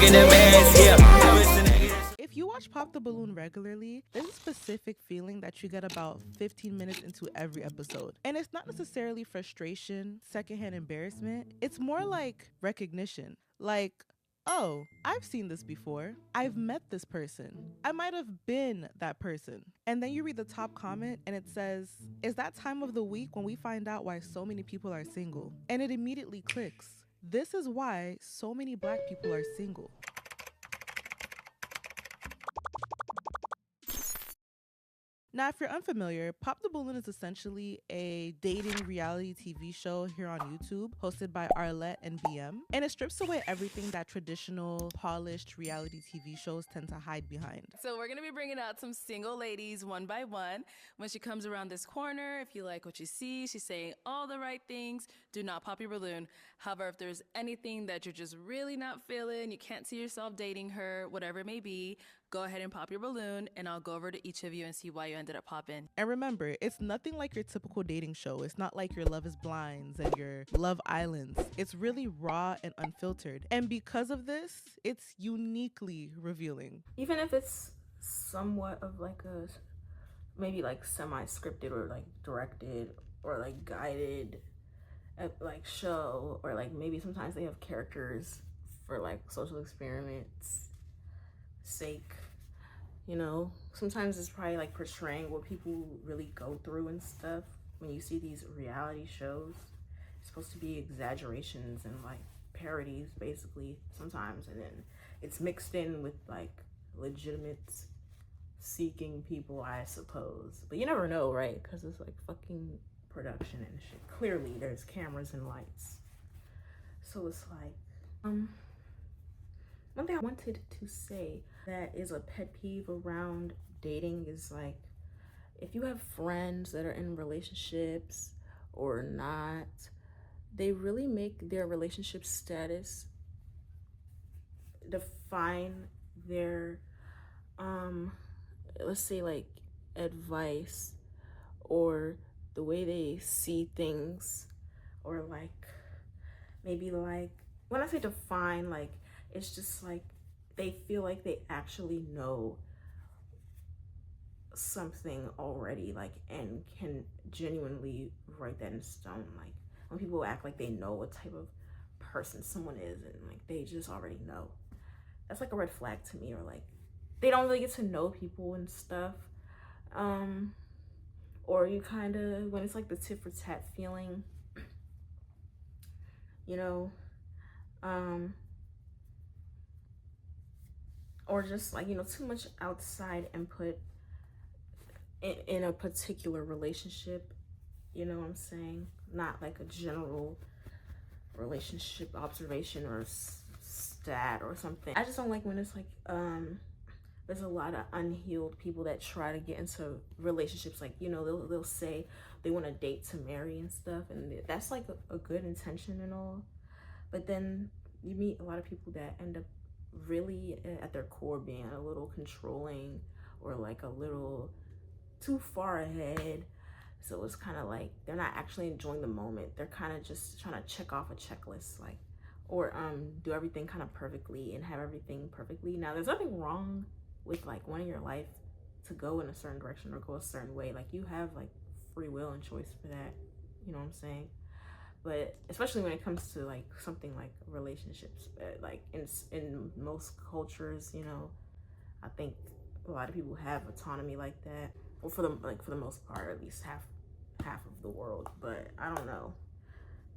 in the mess, yeah. If you watch Pop the Balloon regularly, there's a specific feeling that you get about 15 minutes into every episode. And it's not necessarily frustration, secondhand embarrassment, it's more like recognition. Like, oh, I've seen this before. I've met this person. I might have been that person. And then you read the top comment and it says, "Is that time of the week when we find out why so many people are single?" And it immediately clicks. This is why so many black people are single. Now, if you're unfamiliar, Pop the Balloon is essentially a dating reality TV show here on YouTube, hosted by Arlette and BM. And it strips away everything that traditional, polished reality TV shows tend to hide behind. So we're going to be bringing out some single ladies one by one. When she comes around this corner, if you like what you see, she's saying all the right things. Do not pop your balloon. However, if there's anything that you're just really not feeling, you can't see yourself dating her, whatever it may be, go ahead and pop your balloon, and I'll go over to each of you and see why you ended up popping. And remember, it's nothing like your typical dating show. It's not like your Love is Blinds and your Love Islands. It's really raw and unfiltered. And because of this, it's uniquely revealing. Even if it's somewhat of like a, maybe like semi-scripted or like directed or like guided like show, or like maybe sometimes they have characters for like social experiments sake, you know, sometimes it's probably like portraying what people really go through and stuff. When you see these reality shows, it's supposed to be exaggerations and like parodies basically sometimes, and then it's mixed in with like legitimate seeking people, I suppose, but you never know, right? Because it's like fucking production and shit. Clearly there's cameras and lights, so it's like one thing I wanted to say that is a pet peeve around dating is like, if you have friends that are in relationships or not, they really make their relationship status define their let's say like advice or the way they see things, or like maybe like, when I say define, like it's just like they feel like they actually know something already, like, and can genuinely write that in stone. Like when people act like they know what type of person someone is and like they just already know, that's like a red flag to me. Or like they don't really get to know people and stuff, or you kind of, when it's like the tit for tat feeling, you know, or just like, you know, too much outside input in a particular relationship, you know what I'm saying? Not like a general relationship observation or stat or something. I just don't like when it's like there's a lot of unhealed people that try to get into relationships, like, you know, they'll say they want to date to marry and stuff, and that's like a good intention and all, but then you meet a lot of people that end up really at their core being a little controlling or like a little too far ahead. So it's kind of like they're not actually enjoying the moment. They're kind of just trying to check off a checklist, like, or do everything kind of perfectly and have everything perfectly. Now there's nothing wrong with like wanting your life to go in a certain direction or go a certain way. Like you have like free will and choice for that, you know what I'm saying? But especially when it comes to like something like relationships, like in most cultures, you know, I think a lot of people have autonomy like that, or for the most part, at least half of the world. But I don't know,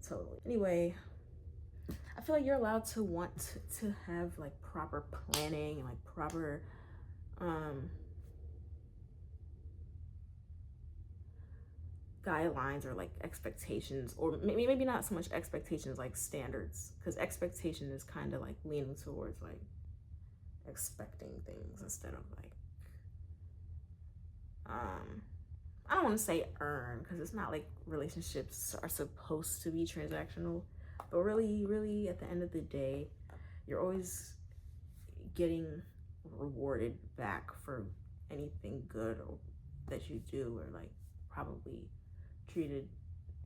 totally. Anyway, I feel like you're allowed to want to have like proper planning and like proper guidelines or like expectations, or maybe not so much expectations, like standards, because expectation is kind of like leaning towards like expecting things instead of like I don't want to say earn, because it's not like relationships are supposed to be transactional, but really at the end of the day, you're always getting rewarded back for anything good or that you do, or like probably treated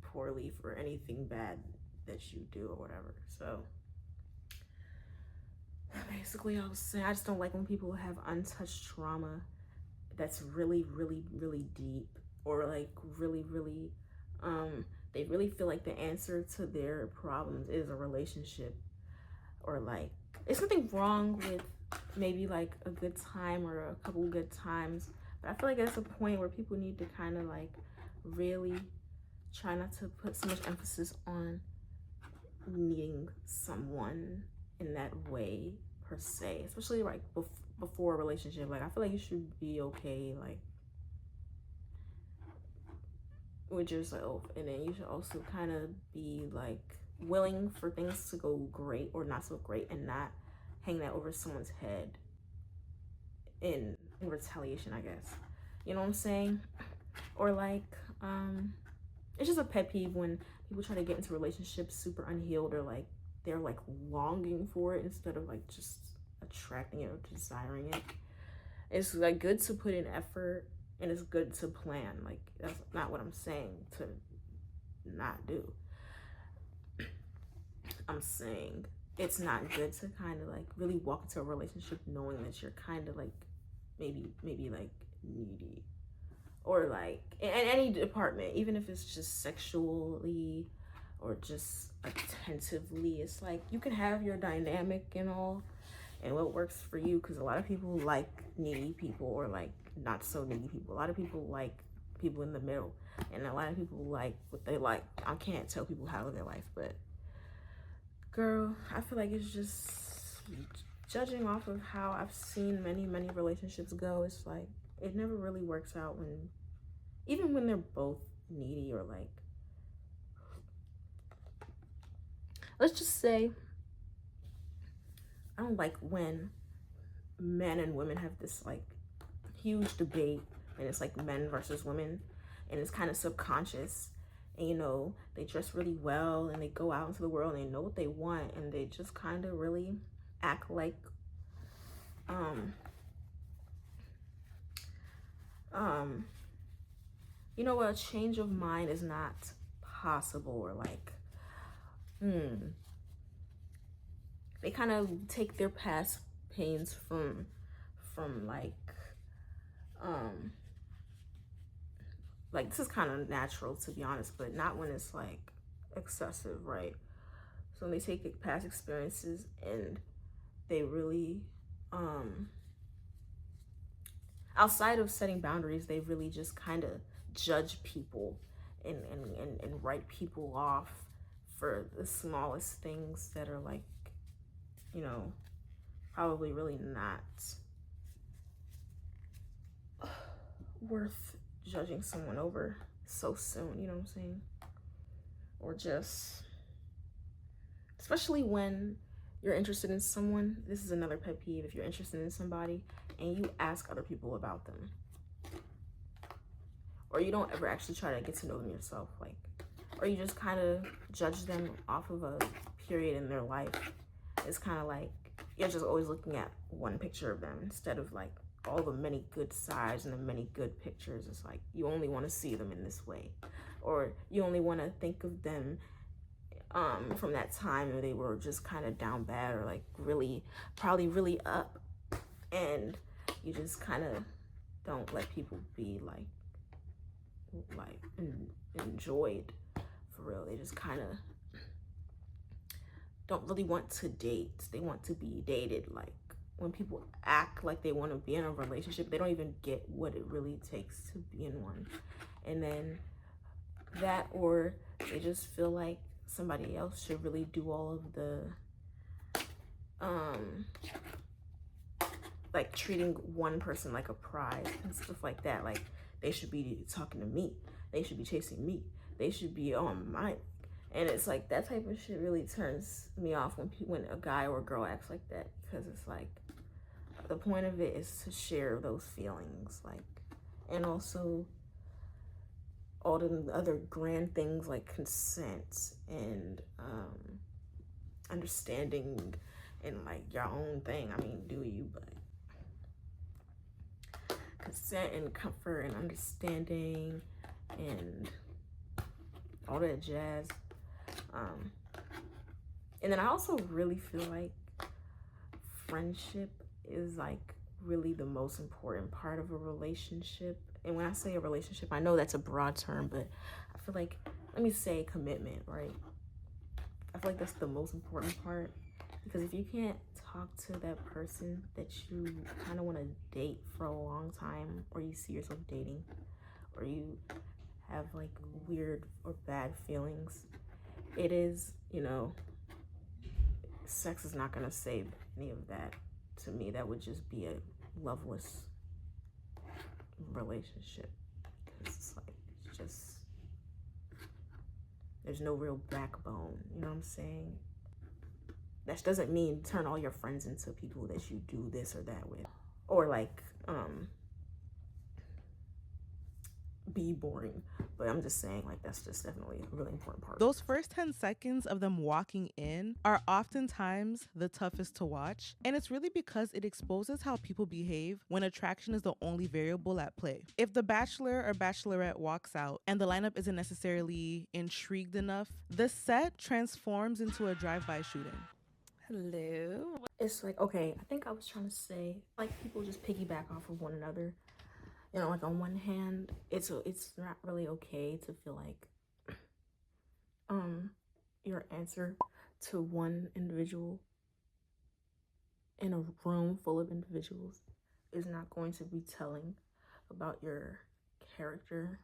poorly for anything bad that you do or whatever. So basically I was saying, I just don't like when people have untouched trauma that's really, really, really deep, or like really, really, they really feel like the answer to their problems is a relationship, or like, it's nothing wrong with maybe like a good time or a couple good times, but I feel like there's a point where people need to kind of like really try not to put so much emphasis on needing someone in that way per se, especially like before a relationship. Like I feel like you should be okay like with yourself, and then you should also kind of be like willing for things to go great or not so great, and not hang that over someone's head in retaliation, I guess. You know what I'm saying? Or like, it's just a pet peeve when people try to get into relationships super unhealed, or like they're like longing for it instead of like just attracting it or desiring it. It's like good to put in effort, and it's good to plan. Like that's not what I'm saying to not do. I'm saying it's not good to kind of like really walk into a relationship knowing that you're kind of like maybe like needy, or like in any department, even if it's just sexually or just attentively. It's like you can have your dynamic and all, and what works for you, because a lot of people like needy people, or like not so needy people. A lot of people like people in the middle, and a lot of people like what they like. I can't tell people how to live their life, but girl, I feel like it's just judging off of how I've seen many relationships go. It's like it never really works out when, even when they're both needy, or like, let's just say, I don't like when men and women have this like huge debate, and it's like men versus women, and it's kind of subconscious, and you know, they dress really well and they go out into the world and they know what they want, and they just kind of really act like you know, a change of mind is not possible, or like they kind of take their past pains from like this is kind of natural, to be honest, but not when it's like excessive, right? So when they take past experiences and they really outside of setting boundaries, they really just kind of judge people and write people off for the smallest things that are like, you know, probably really not worth judging someone over so soon, you know what I'm saying? Or just, especially when you're interested in someone, this is another pet peeve, if you're interested in somebody and you ask other people about them, or you don't ever actually try to get to know them yourself, like, or you just kind of judge them off of a period in their life. It's kind of like you're just always looking at one picture of them instead of like all the many good sides and the many good pictures. It's like you only want to see them in this way, or you only want to think of them from that time where they were just kind of down bad, or like really, probably really up, and you just kind of don't let people be like enjoyed for real. They just kind of don't really want to date. They want to be dated. Like when people act like they want to be in a relationship, they don't even get what it really takes to be in one. And then that, or they just feel like somebody else should really do all of the like treating one person like a prize and stuff like that. Like they should be talking to me, they should be chasing me, they should be on my, and it's like that type of shit really turns me off when a guy or a girl acts like that, because it's like the point of it is to share those feelings, like, and also all the other grand things like consent and understanding and like your own thing. I mean, do you? But consent and comfort and understanding and all that jazz. And then I also really feel like friendship is like really the most important part of a relationship. And when I say a relationship, I know that's a broad term, but I feel like, let me say commitment, right? I feel like that's the most important part, because if you can't talk to that person that you kind of want to date for a long time, or you see yourself dating, or you have like weird or bad feelings, it is, sex is not going to save any of that. To me, that would just be a loveless relationship, because it's like, it's just, there's no real backbone, you know what I'm saying? That doesn't mean turn all your friends into people that you do this or that with, or like be boring. But I'm just saying, like, that's just definitely a really important part. Those first 10 seconds of them walking in are oftentimes the toughest to watch, and it's really because it exposes how people behave when attraction is the only variable at play. If the bachelor or bachelorette walks out and the lineup isn't necessarily intrigued enough, the set transforms into a drive-by shooting. Hello. It's like, okay, I think I was trying to say, like, people just piggyback off of one another. Like, on one hand, it's not really okay to feel like your answer to one individual in a room full of individuals is not going to be telling about your character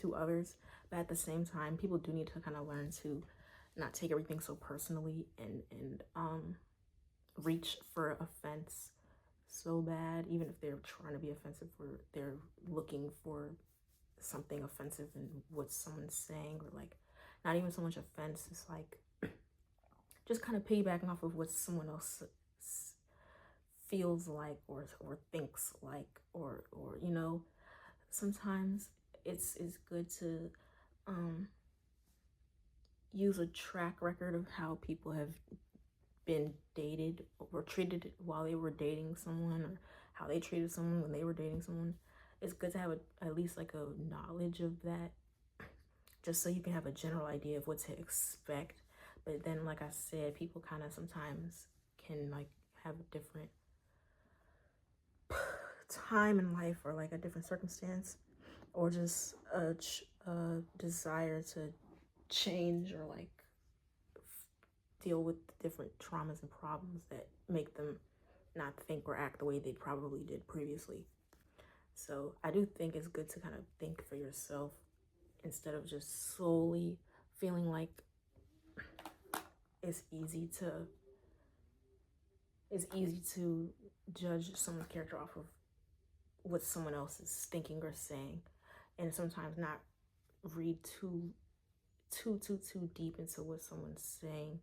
to others. But at the same time, people do need to kind of learn to not take everything so personally and reach for offense so bad, even if they're trying to be offensive, or they're looking for something offensive in what someone's saying, or like not even so much offense, it's like just kind of piggybacking off of what someone else feels like or thinks like, or sometimes it's good to use a track record of how people have been dated or treated while they were dating someone, or how they treated someone when they were dating someone. It's good to have at least like a knowledge of that, just so you can have a general idea of what to expect. But then, like I said, people kind of sometimes can like have a different time in life, or like a different circumstance, or just a desire to change, or like deal with different traumas and problems that make them not think or act the way they probably did previously. So I do think it's good to kind of think for yourself, instead of just solely feeling like it's easy to judge someone's character off of what someone else is thinking or saying, and sometimes not read too deep into what someone's saying.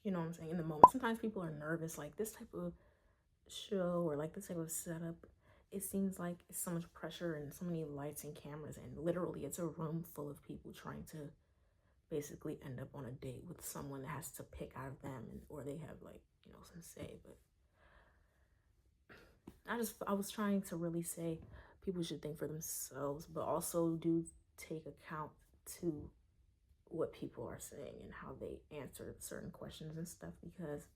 You know what I'm saying? In the moment, sometimes people are nervous. Like, this type of show, or like this type of setup, it seems like it's so much pressure and so many lights and cameras, and literally it's a room full of people trying to basically end up on a date with someone that has to pick out of them, or they have like, some say. But I was trying to really say people should think for themselves, but also do take account to what people are saying and how they answer certain questions and stuff, because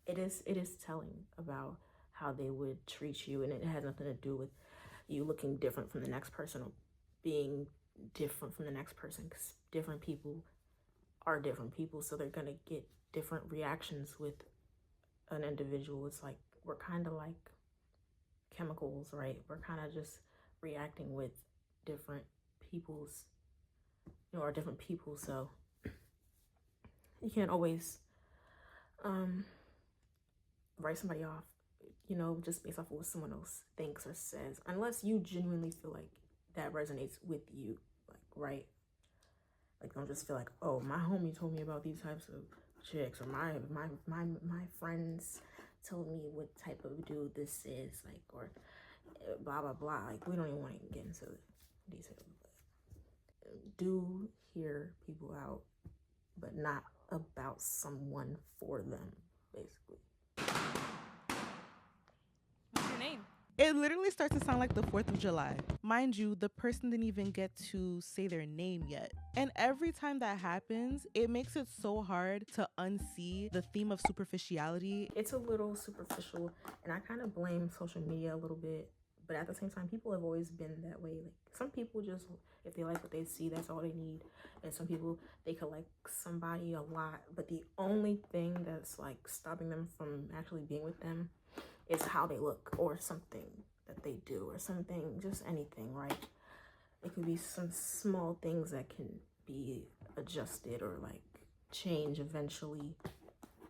it is telling about how they would treat you, and it has nothing to do with you looking different from the next person or being different from the next person, because different people are different people, so they're gonna get different reactions with an individual. It's like we're kind of like chemicals, right? We're kind of just reacting with different people's or different people, so you can't always write somebody off, just based off of what someone else thinks or says, unless you genuinely feel like that resonates with you, like, right? Like, don't just feel like, oh, my homie told me about these types of chicks, or my friends told me what type of dude this is, like, or blah blah blah. Like, we don't even want to get into the details. Do hear people out, but not about someone for them, basically. What's your name? It literally starts to sound like the 4th of July. Mind you, the person didn't even get to say their name yet. And every time that happens, it makes it so hard to unsee the theme of superficiality. It's a little superficial, and I kind of blame social media a little bit. But at the same time, people have always been that way. Like, some people just, if they like what they see, that's all they need. And some people, they could like somebody a lot, but the only thing that's like stopping them from actually being with them is how they look, or something that they do, or something, just anything, right? It could be some small things that can be adjusted or like change eventually,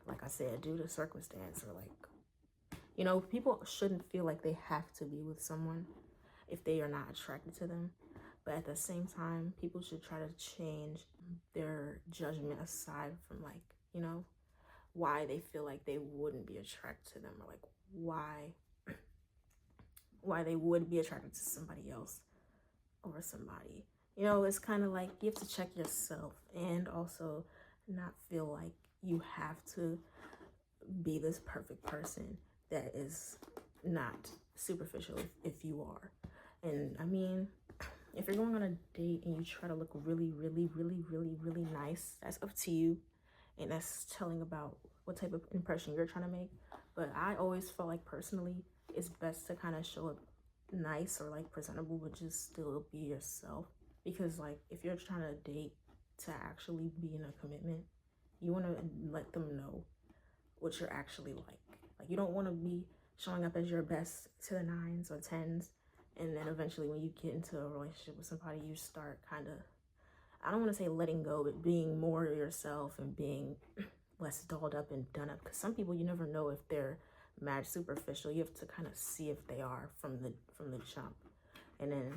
like I said, due to circumstance, or like, you know, people shouldn't feel like they have to be with someone if they are not attracted to them. But at the same time, people should try to change their judgment aside from, like, you know, why they feel like they wouldn't be attracted to them, or like why they would be attracted to somebody else or somebody. You know, it's kind of like you have to check yourself, and also not feel like you have to be this perfect person that is not superficial if you are. And I mean, if you're going on a date and you try to look really, really, really, really, really nice, that's up to you. And that's telling about what type of impression you're trying to make. But I always felt like, personally, it's best to kind of show up nice or like presentable, but just still be yourself. Because like, if you're trying to date to actually be in a commitment, you want to let them know what you're actually like. Like, you don't want to be showing up as your best to the 9s or 10s, and then eventually when you get into a relationship with somebody, you start kind of, I don't want to say letting go, but being more yourself and being less dolled up and done up. Because some people, you never know if they're mad superficial. You have to kind of see if they are from the jump. And then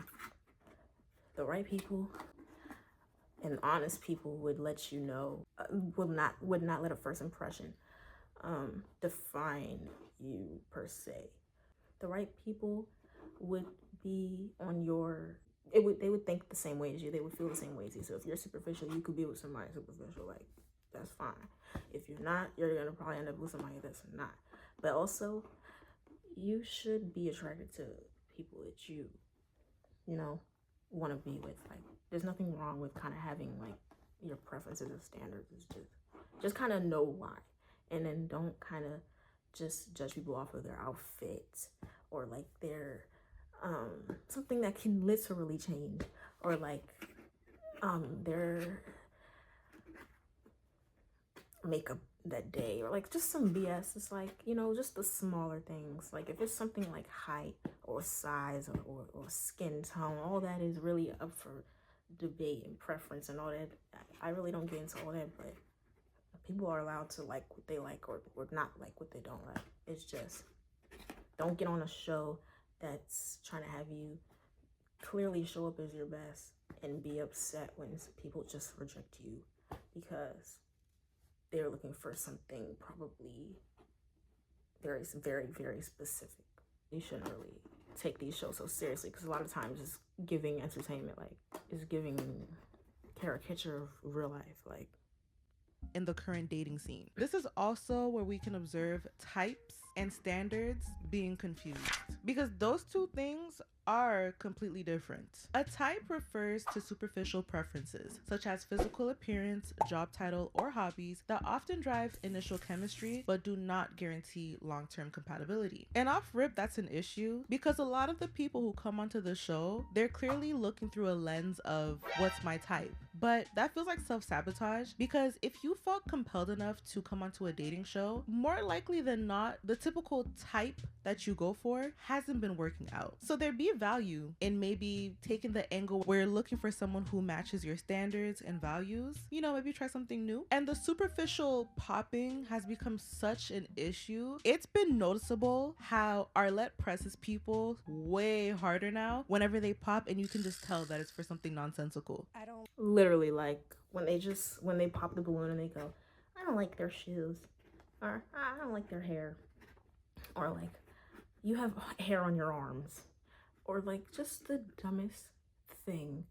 the right people and honest people would let you know, would not let a first impression define you per se. The right people would be on your, they would think the same way as you. They would feel the same way as you. So if you're superficial, you could be with somebody superficial. Like, that's fine. If you're not, you're gonna probably end up with somebody that's not. But also, you should be attracted to people that you know, want to be with. Like, there's nothing wrong with kind of having like your preferences or standards. It's just kind of know why, and then don't kind of just judge people off of their outfit, or like their something that can literally change, or like their makeup that day, or like just some BS. It's like, you know, just the smaller things. Like, if it's something like height or size or skin tone, all that is really up for debate and preference and all that. I really don't get into all that, but people are allowed to like what they like, or not like what they don't like. It's just, don't get on a show that's trying to have you clearly show up as your best and be upset when people just reject you because they're looking for something probably very, very, very specific. You shouldn't really take these shows so seriously, because a lot of times it's giving entertainment, like it's giving caricature of real life, like in the current dating scene. This is also where we can observe types and standards being confused, because those two things are completely different. A type refers to superficial preferences, such as physical appearance, job title, or hobbies that often drive initial chemistry but do not guarantee long-term compatibility. And off rip, that's an issue, because a lot of the people who come onto the show, they're clearly looking through a lens of what's my type. But that feels like self-sabotage, because if you felt compelled enough to come onto a dating show, more likely than not, the typical type that you go for hasn't been working out. So there'd be value in maybe taking the angle where you're looking for someone who matches your standards and values. You know, maybe try something new. And the superficial popping has become such an issue. It's been noticeable how Arlette presses people way harder now whenever they pop, and you can just tell that it's for something nonsensical. literally, like when they pop the balloon and they go, I don't like their shoes, or I don't like their hair, or like, you have hair on your arms, or like just the dumbest thing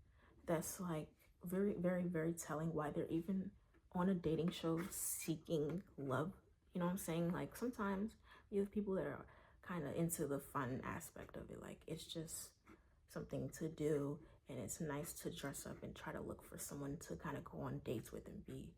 that's like very, very, very telling why they're even on a dating show seeking love. You know what I'm saying? Like, sometimes you have people that are kind of into the fun aspect of it. Like, it's just something to do, and it's nice to dress up and try to look for someone to kind of go on dates with and be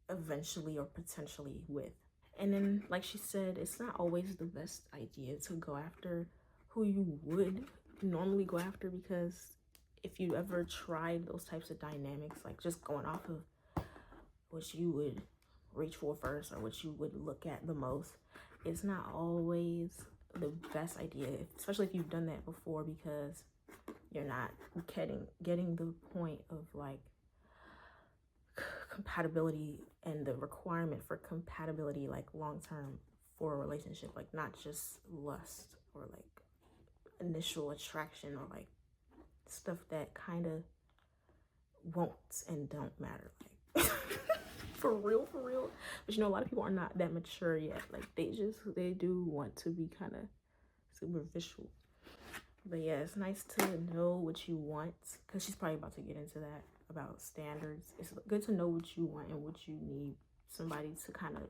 eventually or potentially with. And then, like she said, it's not always the best idea to go after who you would normally go after, because if you ever tried those types of dynamics, like just going off of what you would reach for first or what you would look at the most, it's not always the best idea, especially if you've done that before, because you're not getting the point of like compatibility and the requirement for compatibility, like long term for a relationship, like not just lust or like initial attraction or like stuff that kind of won't and don't matter, like for real. But you know, a lot of people are not that mature yet. Like they do want to be kind of superficial. But yeah, it's nice to know what you want, because she's probably about to get into that about standards. It's good to know what you want and what you need somebody to kind of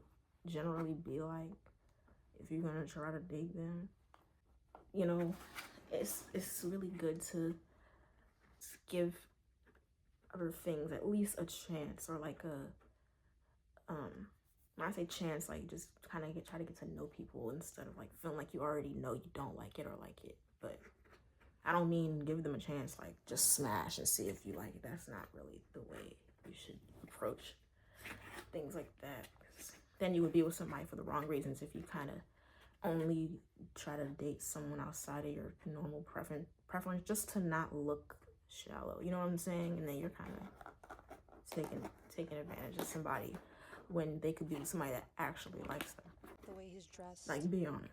generally be like if you're gonna try to date them. You know, it's really good to give other things at least a chance, or like a when I say chance, like just kind of try to get to know people instead of like feeling like you already know you don't like it or like it. But I don't mean give them a chance like just smash and see if you like it. That's not really the way you should approach things like that. Then you would be with somebody for the wrong reasons if you kind of only try to date someone outside of your normal preference just to not look shallow. You know what I'm saying? And then you're kind of taking advantage of somebody when they could be with somebody that actually likes them. The way he's dressed. Like, be honest.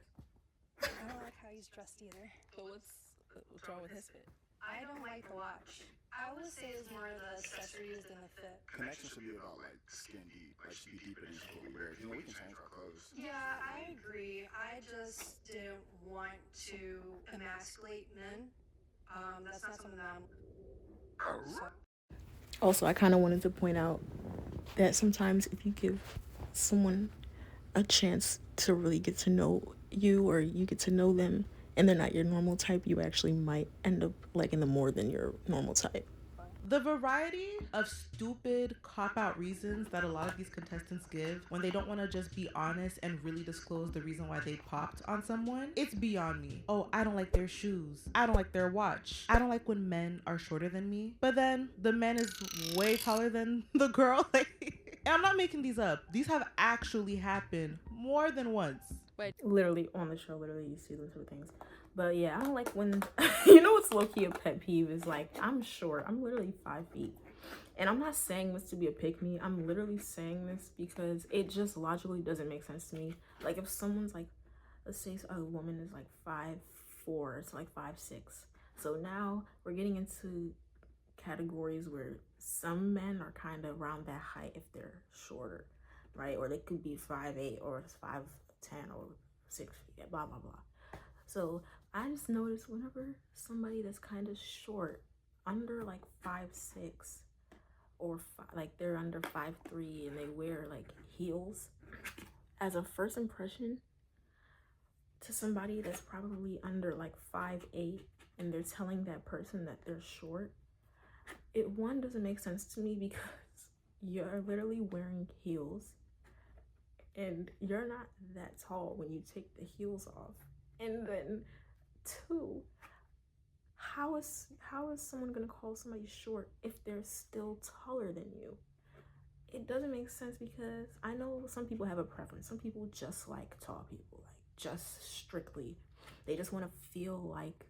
I don't like how he's dressed either. But what's wrong with his fit? I don't like the watch. I would say it's more the accessories than the fit. Connection should be about like skin deep, like should be deeper than what we wear. You know, we can change our clothes. Yeah, I agree. I just didn't want to emasculate men. That's not something that I'm. Also, I kind of wanted to point out that sometimes if you give someone a chance to really get to know you, or you get to know them and they're not your normal type, you actually might end up liking them more than your normal type. The variety of stupid cop-out reasons that a lot of these contestants give when they don't want to just be honest and really disclose the reason why they popped on someone, it's beyond me. Oh, I don't like their shoes. I don't like their watch. I don't like when men are shorter than me. But then the man is way taller than the girl. And I'm not making these up. These have actually happened more than once. Literally on the show, literally you see those sort of things. But yeah, I don't like when you know what's low-key a pet peeve is like, I'm short. I'm literally 5 feet. And I'm not saying this to be a pick-me. I'm literally saying this because it just logically doesn't make sense to me. Like if someone's like, let's say a woman is like 5'4" to like 5'6". So now we're getting into categories where some men are kind of around that height if they're shorter, right? Or they could be 5'8" or 5'10" or 6 feet, blah, blah, blah. So I just noticed whenever somebody that's kind of short, under like 5'6", or like they're under 5'3", and they wear like heels, as a first impression to somebody that's probably under like 5'8", and they're telling that person that they're short, it one doesn't make sense to me, because you're literally wearing heels and you're not that tall when you take the heels off. And then two, how is someone gonna call somebody short if they're still taller than you? It doesn't make sense, because I know some people have a preference. Some people just like tall people, like just strictly. They just want to feel like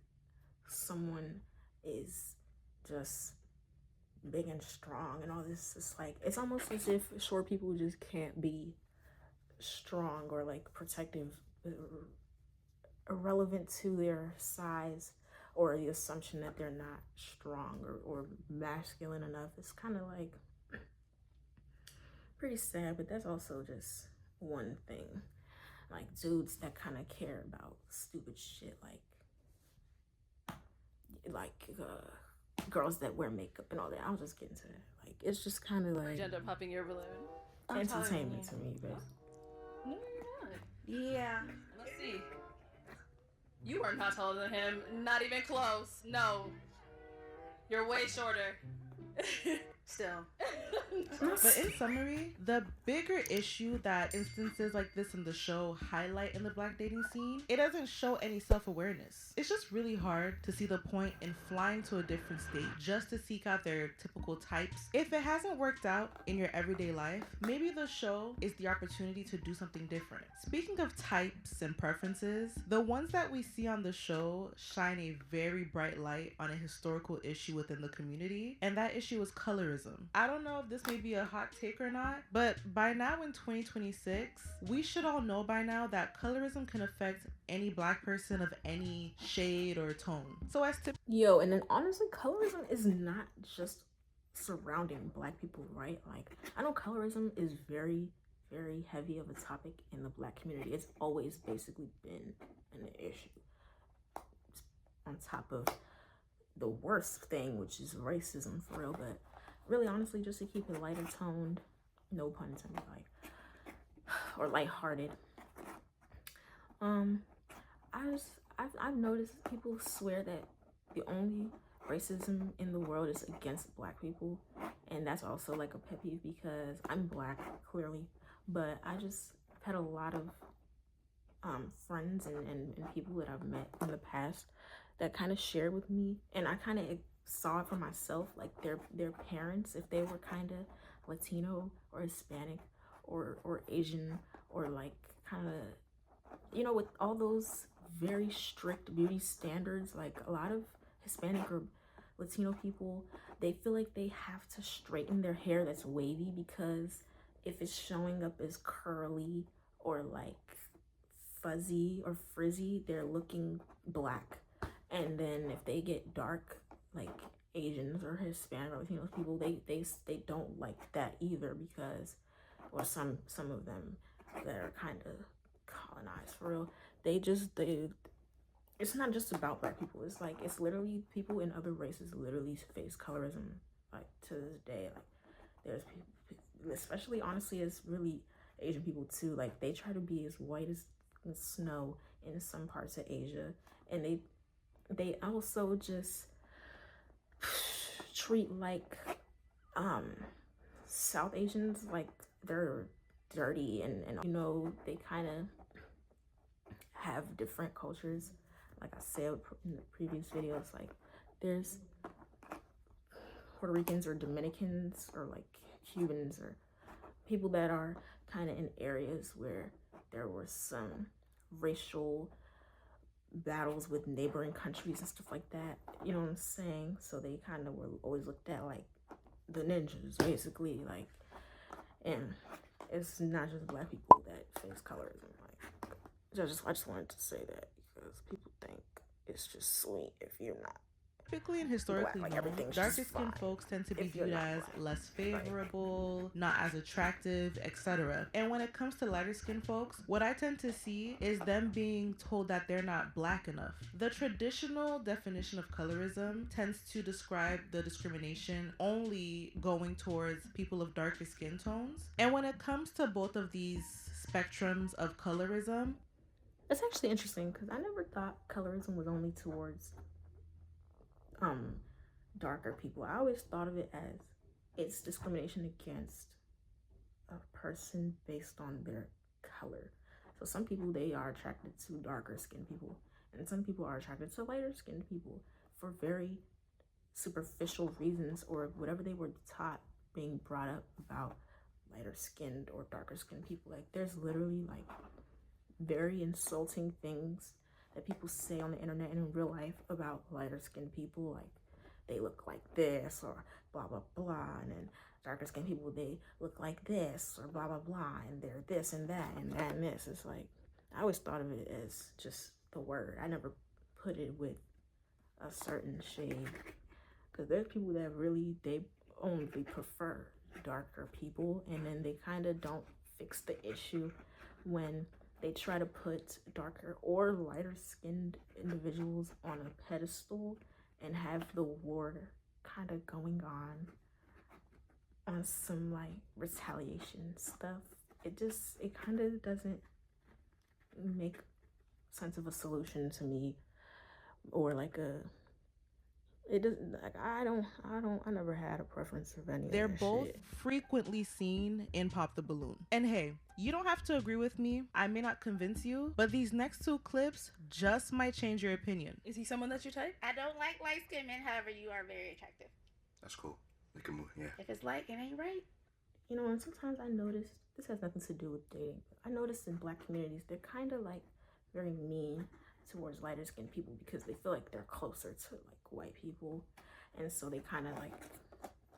someone is just big and strong and all this. It's like, it's almost as if short people just can't be strong or like protective, irrelevant to their size, or the assumption that they're not strong or masculine enough. It's kind of like pretty sad, but that's also just one thing. Like dudes that kind of care about stupid shit, like girls that wear makeup and all that. I'll just get into that. Like, it's just kind of like Gender popping your balloon. entertainment to me, but No, you're not. Yeah. Let's see see. You are not taller than him. Not even close. No. You're way shorter. Still. But in summary, the bigger issue that instances like this in the show highlight in the black dating scene, it doesn't show any self-awareness. It's just really hard to see the point in flying to a different state just to seek out their typical types. If it hasn't worked out in your everyday life, maybe the show is the opportunity to do something different. Speaking of types and preferences, the ones that we see on the show shine a very bright light on a historical issue within the community, and that issue is colorism. I don't know if this may be a hot take or not, but by now in 2026, we should all know by now that colorism can affect any black person of any shade or tone. So as to Yo, and then honestly, colorism is not just surrounding black people, right? Like, I know colorism is very, very heavy of a topic in the black community. It's always basically been an issue. On top of the worst thing, which is racism for real, but really honestly, just to keep it lighter toned, no pun intended, like, or lighthearted. I've noticed people swear that the only racism in the world is against black people, and that's also like a pet peeve because I'm black, clearly, but I've had a lot of friends and people that I've met in the past that kind of shared with me, and I kind of saw it for myself, like their parents, if they were kind of Latino or Hispanic or Asian, or like kind of, you know, with all those very strict beauty standards, like a lot of Hispanic or Latino people, they feel like they have to straighten their hair that's wavy because if it's showing up as curly or like fuzzy or frizzy, they're looking black. And then if they get dark, like Asians or Hispanic or Latino people, they don't like that either because, or some of them that are kind of colonized for real, it's not just about black people. It's like, it's literally people in other races literally face colorism, like to this day. Like there's people, especially honestly, it's really Asian people too. Like they try to be as white as snow in some parts of Asia, and they also just treat like South Asians like they're dirty, and you know, they kind of have different cultures. Like I said in the previous videos, like there's Puerto Ricans or Dominicans or like Cubans or people that are kind of in areas where there were some racial battles with neighboring countries and stuff like that, you know what I'm saying? So they kind of were always looked at like the ninjas, basically. Like, and it's not just black people that face colorism. Like, I just wanted to say that because people think it's just sweet if you're not typically and historically black, like known, everything's darker just skinned fine folks tend to be if you're viewed not as black. less favorable, not as attractive, etc. And when it comes to lighter skinned folks, what I tend to see is them being told that they're not black enough. The traditional definition of colorism tends to describe the discrimination only going towards people of darker skin tones. And when it comes to both of these spectrums of colorism, it's actually interesting because I never thought colorism was only towards darker people. I always thought of it as it's discrimination against a person based on their color. So some people, they are attracted to darker skinned people, and some people are attracted to lighter skinned people for very superficial reasons, or whatever they were taught being brought up about lighter skinned or darker skinned people. Like there's literally like very insulting things that people say on the internet and in real life about lighter skinned people, like they look like this or blah blah blah, and then darker skinned people, they look like this or blah blah blah, and they're this and that and that and this. It's like, I always thought of it as just the word. I never put it with a certain shade, because there's people that really, they only prefer darker people, and then they kind of don't fix the issue when they try to put darker or lighter skinned individuals on a pedestal and have the war kind of going on some like retaliation stuff. It kind of doesn't make sense of a solution to me, or like it doesn't, like, I never had a preference of any They're of that both shit. frequently seen in Pop the Balloon. And hey, you don't have to agree with me. I may not convince you, but these next two clips just might change your opinion. Is he someone that's your type? I don't like light-skinned men, however, you are very attractive. That's cool. We can move, yeah. If it's light, it ain't right. You know, and sometimes I notice, this has nothing to do with dating, but I notice in Black communities, they're kind of like very mean towards lighter skinned people because they feel like they're closer to like white people. And so they kind of like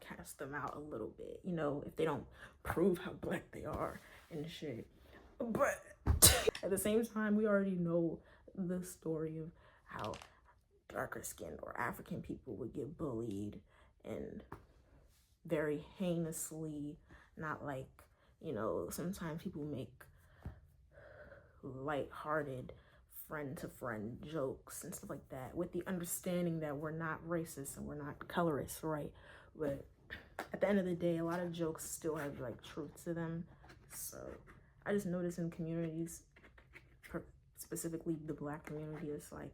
cast them out a little bit, you know, if they don't prove how Black they are and shit. But at the same time, we already know the story of how darker skinned or African people would get bullied and very heinously, not like, you know, sometimes people make lighthearted friend-to-friend jokes and stuff like that with the understanding that we're not racist and we're not colorist, right? But at the end of the day, a lot of jokes still have like truth to them. So I just noticed in communities, specifically the Black community, it's like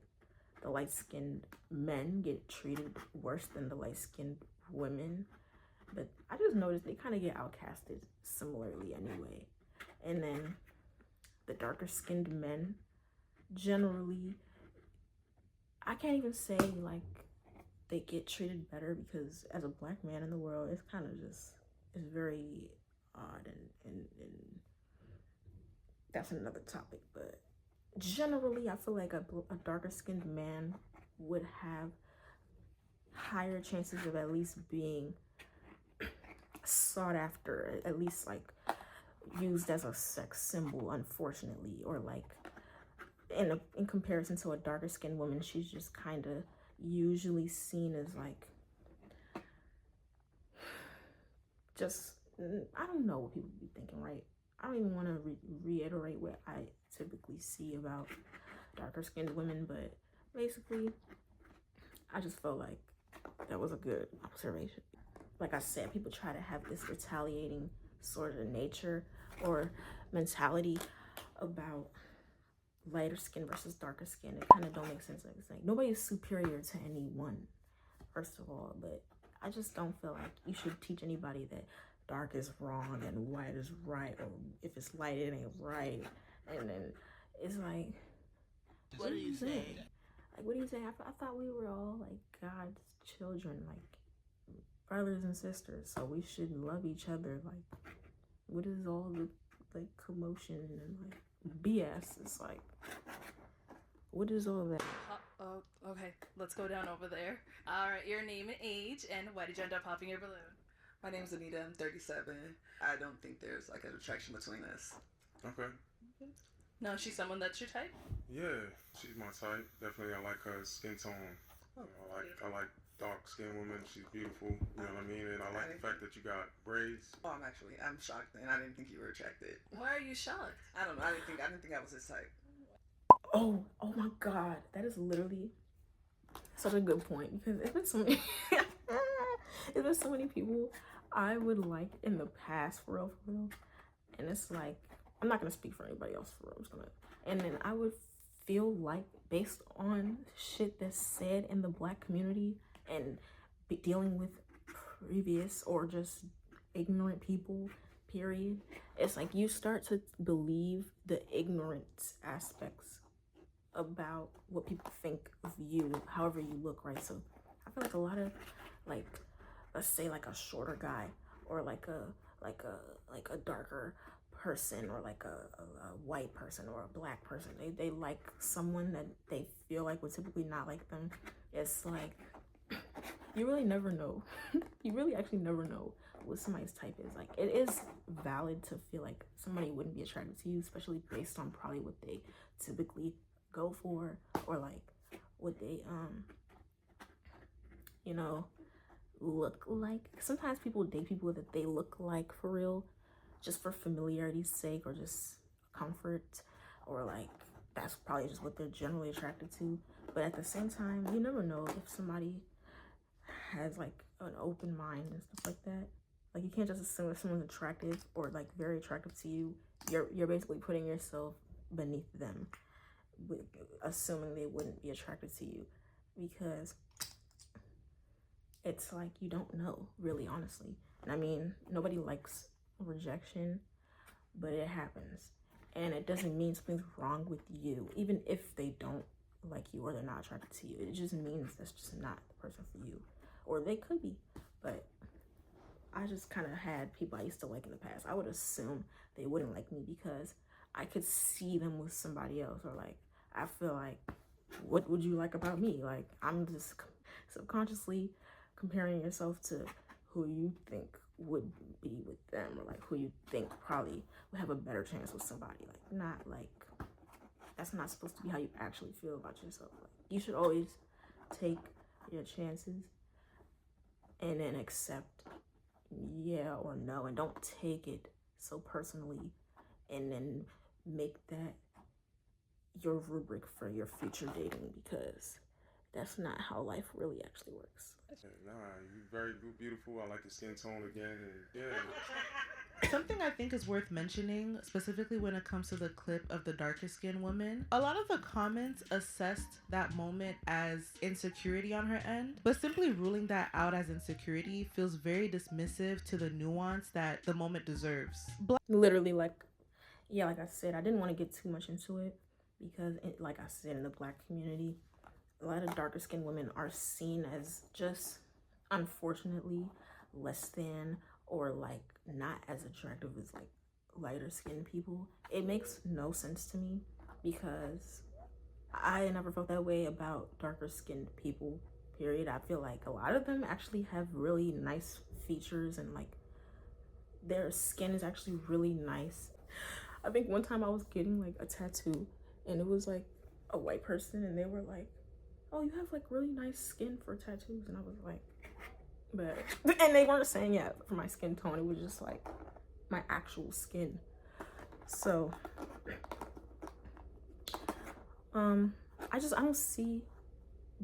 the light-skinned men get treated worse than the light-skinned women. But I just noticed they kind of get outcasted similarly anyway. And then the darker skinned men, generally, I can't even say like they get treated better, because as a Black man in the world, it's kind of just, it's very odd, and that's another topic. But generally, I feel like a darker skinned man would have higher chances of at least being sought after, at least like used as a sex symbol, unfortunately, or like in comparison to a darker skinned woman, she's just kind of usually seen as like, just, I don't know what people be thinking, right? I don't even want to reiterate what I typically see about darker skinned women, but basically I just felt like that was a good observation. Like I said, people try to have this retaliating sort of nature or mentality about lighter skin versus darker skin. It kind of don't make sense. Like, it's like nobody is superior to anyone, first of all, but I just don't feel like you should teach anybody that dark is wrong and white is right, or if it's light it ain't right. And then it's like, what do you say? Like, what do you say? I thought we were all like God's children, like brothers and sisters, so we should love each other. Like, what is all the like commotion and like BS? It's like, what is all that? Oh, okay. Let's go down over there. All right, your name and age, and why did you end up popping your balloon? My name's Anita. I'm 37. I don't think there's like an attraction between us. Okay. No, she's someone that's your type? Yeah, she's my type. Definitely, I like her skin tone. Oh, I like dark skinned women. She's beautiful. You know what I mean? And I like the fact that you got braids. Oh, I'm shocked, and I didn't think you were attracted. Why are you shocked? I don't know. I didn't think I was his type. Oh my God, that is literally such a good point, because it's been so many, it's been so many people I would like in the past, for real, and it's like, I'm not gonna speak for anybody else, for real. I'm just gonna, and then I would feel like, based on shit that's said in the Black community and dealing with previous or just ignorant people, period, it's like you start to believe the ignorance aspects about what people think of you, however you look, right? So I feel like a lot of, like, let's say like a shorter guy, or like a darker person, or like a white person or a Black person, they like someone that they feel like would typically not like them. It's like, you really never know. You really actually never know what somebody's type is. Like, it is valid to feel like somebody wouldn't be attracted to you, especially based on probably what they typically go for, or like what they you know, look like. Sometimes people date people that they look like, for real, just for familiarity's sake, or just comfort, or like that's probably just what they're generally attracted to. But at the same time, you never know if somebody has like an open mind and stuff like that. Like, you can't just assume if someone's attractive or like very attractive to you, you're basically putting yourself beneath them. assuming they wouldn't be attracted to you, because it's like you don't know, really, honestly. And I mean, nobody likes rejection, but it happens. And it doesn't mean something's wrong with you, even if they don't like you or they're not attracted to you. It just means that's just not the person for you. Or they could be, but I just kind of had people I used to like in the past. I would assume they wouldn't like me because I could see them with somebody else, or like, I feel like, what would you like about me? Like, I'm just subconsciously comparing yourself to who you think would be with them, or like who you think probably would have a better chance with somebody. Like, not like, that's not supposed to be how you actually feel about yourself. Like, you should always take your chances and then accept yeah or no, and don't take it so personally and then make that your rubric for your future dating, because that's not how life really actually works. Nah, you're very beautiful. I like your skin tone again. And yeah. Something I think is worth mentioning, specifically when it comes to the clip of the darker skinned woman, a lot of the comments assessed that moment as insecurity on her end, but simply ruling that out as insecurity feels very dismissive to the nuance that the moment deserves. Literally, like, yeah, like I said, I didn't want to get too much into it because, like I said, in the Black community, a lot of darker skinned women are seen as just, unfortunately, less than, or like not as attractive as like lighter skinned people. It makes no sense to me, because I never felt that way about darker skinned people, period. I feel like a lot of them actually have really nice features, and like their skin is actually really nice. I think one time I was getting like a tattoo, and it was like a white person, and they were like, oh, you have like really nice skin for tattoos. And I was like, but, and they weren't saying yeah for my skin tone, it was just like my actual skin. So I don't see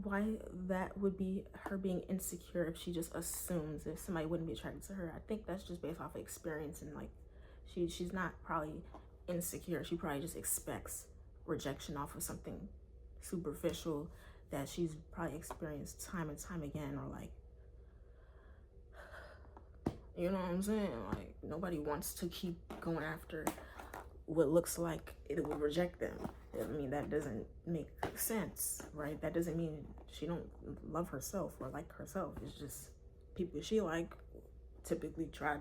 why that would be her being insecure if she just assumes if somebody wouldn't be attracted to her. I think that's just based off of experience, and like she's not probably insecure. She probably just expects rejection off of something superficial that she's probably experienced time and time again, or like, you know what I'm saying? Like, nobody wants to keep going after what looks like it would reject them. I mean, that doesn't make sense, right? That doesn't mean she don't love herself or like herself. It's just people she like typically try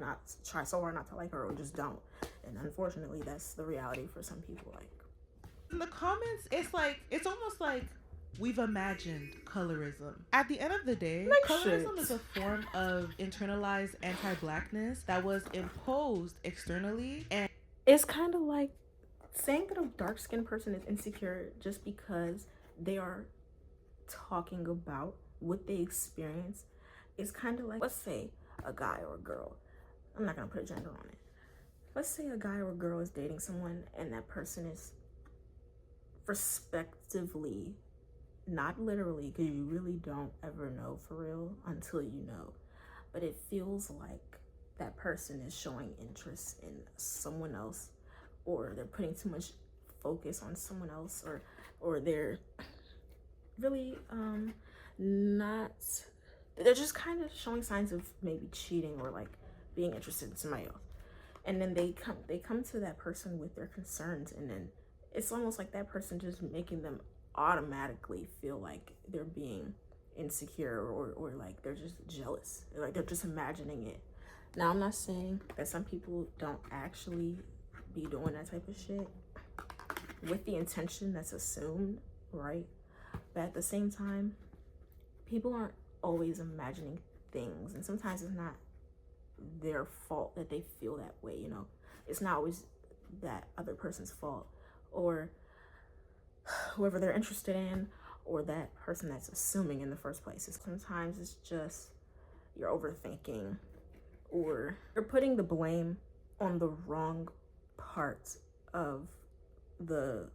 so hard not to like her, or just don't. And unfortunately, that's the reality for some people. Like, in the comments, it's almost like we've imagined colorism. At the end of the day, like colorism shit. is a form of internalized anti-blackness that was imposed externally, and it's kind of like saying that a dark-skinned person is insecure just because they are talking about what they experience. Is kind of like, let's say a guy or a girl, I'm not gonna put a gender on it, let's say a guy or a girl is dating someone, and that person is respectively, not literally, because you really don't ever know for real until you know, but it feels like that person is showing interest in someone else, or they're putting too much focus on someone else, or they're really not, they're just kind of showing signs of maybe cheating or like being interested in somebody else. And then they come to that person with their concerns, and then it's almost like that person just making them automatically feel like they're being insecure, or like they're just jealous, like they're just imagining it. Now, I'm not saying that some people don't actually be doing that type of shit with the intention that's assumed, right? But at the same time, people aren't always imagining things, and sometimes it's not their fault that they feel that way, you know? It's not always that other person's fault, or whoever they're interested in, or that person that's assuming in the first place. Sometimes it's just you're overthinking, or you're putting the blame on the wrong parts of the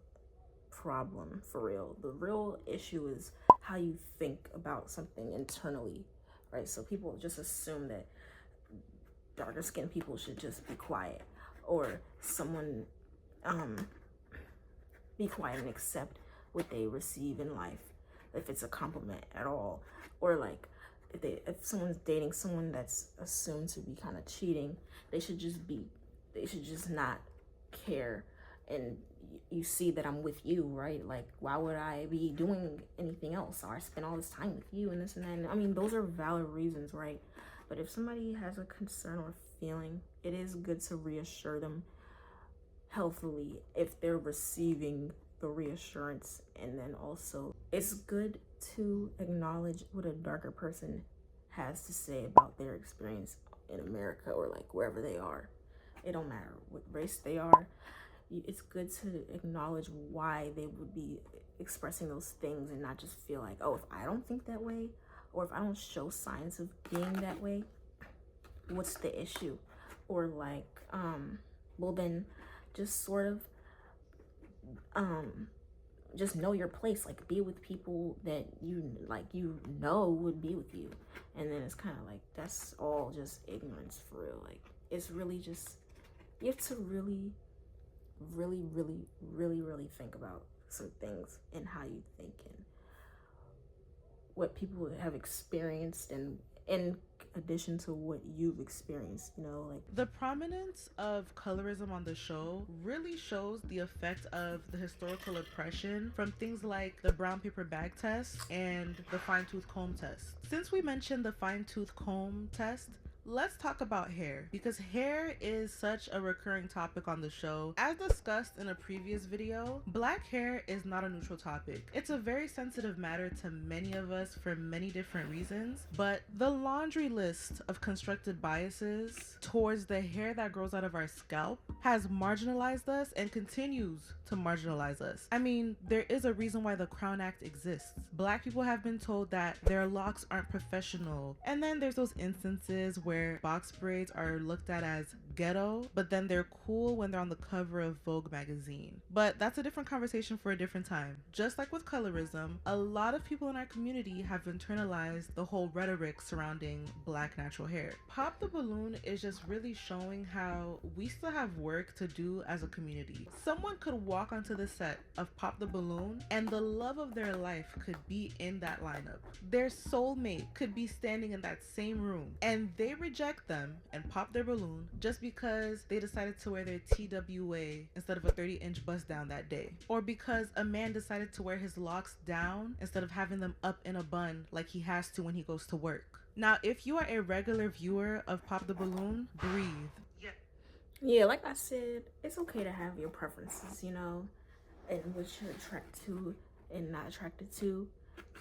problem for real. The real issue is how you think about something internally, right? So people just assume that darker skinned people should just be quiet, or someone be quiet and accept what they receive in life, if it's a compliment at all, or like if someone's dating someone that's assumed to be kind of cheating, they should just not care. And you see that I'm with you, right? Like, why would I be doing anything else? Or I spend all this time with you and this and that. And I mean, those are valid reasons, right? But if somebody has a concern or feeling, it is good to reassure them healthily if they're receiving the reassurance. And then also, it's good to acknowledge what a darker person has to say about their experience in America or like wherever they are. It don't matter what race they are. It's good to acknowledge why they would be expressing those things and not just feel like, oh, if I don't think that way, or if I don't show signs of being that way, what's the issue? Or like, well then just sort of just know your place, like be with people that you would be with you. And then it's kind of like, that's all just ignorance for real. Like, it's really just, you have to really think about some things and how you think and what people have experienced, and in addition to what you've experienced, you know, like the prominence of colorism on the show really shows the effect of the historical oppression from things like the brown paper bag test and the fine tooth comb test. Since we mentioned the fine tooth comb test, let's talk about hair, because hair is such a recurring topic on the show. As discussed in a previous video, black hair is not a neutral topic. It's a very sensitive matter to many of us for many different reasons, but the laundry list of constructed biases towards the hair that grows out of our scalp has marginalized us and continues to marginalize us. I mean, there is a reason why the Crown Act exists. Black people have been told that their locks aren't professional, and then there's those instances where box braids are looked at as ghetto, but then they're cool when they're on the cover of Vogue magazine. But that's a different conversation for a different time. Just like with colorism, a lot of people in our community have internalized the whole rhetoric surrounding black natural hair. Pop the Balloon is just really showing how we still have work to do as a community. Someone could walk onto the set of Pop the Balloon and the love of their life could be in that lineup. Their soulmate could be standing in that same room, and they reject them and pop their balloon just because they decided to wear their TWA instead of a 30-inch bust down that day, or because a man decided to wear his locks down instead of having them up in a bun like he has to when he goes to work. Now, if you are a regular viewer of Pop the Balloon, breathe. Yeah, like I said, it's okay to have your preferences, you know, and what you're attracted to and not attracted to.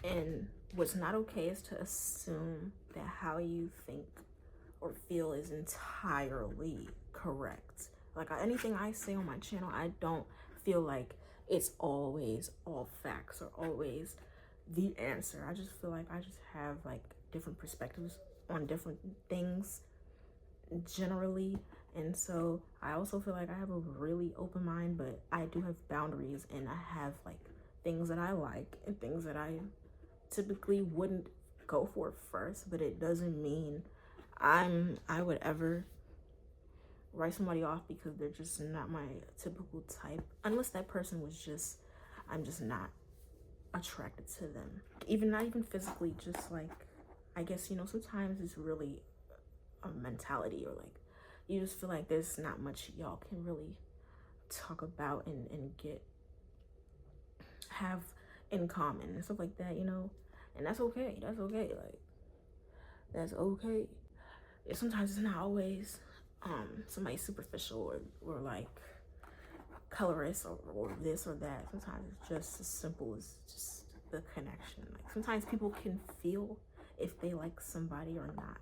And what's not okay is to assume that how you think or feel is entirely correct. Like anything I say on my channel, I don't feel like it's always all facts or always the answer. I just feel like I just have like different perspectives on different things generally. And so I also feel like I have a really open mind, but I do have boundaries, and I have like things that I like and things that I typically wouldn't go for first. But it doesn't mean I would ever write somebody off because they're just not my typical type, unless that person was just, I'm just not attracted to them, even not even physically, just like, I guess, you know, sometimes it's really a mentality, or like you just feel like there's not much y'all can really talk about and have in common and stuff like that, you know. And that's okay. That's okay. Like, that's okay. Sometimes it's not always somebody superficial or like colorist or this or that. Sometimes it's just as simple as just the connection. Like, sometimes people can feel if they like somebody or not.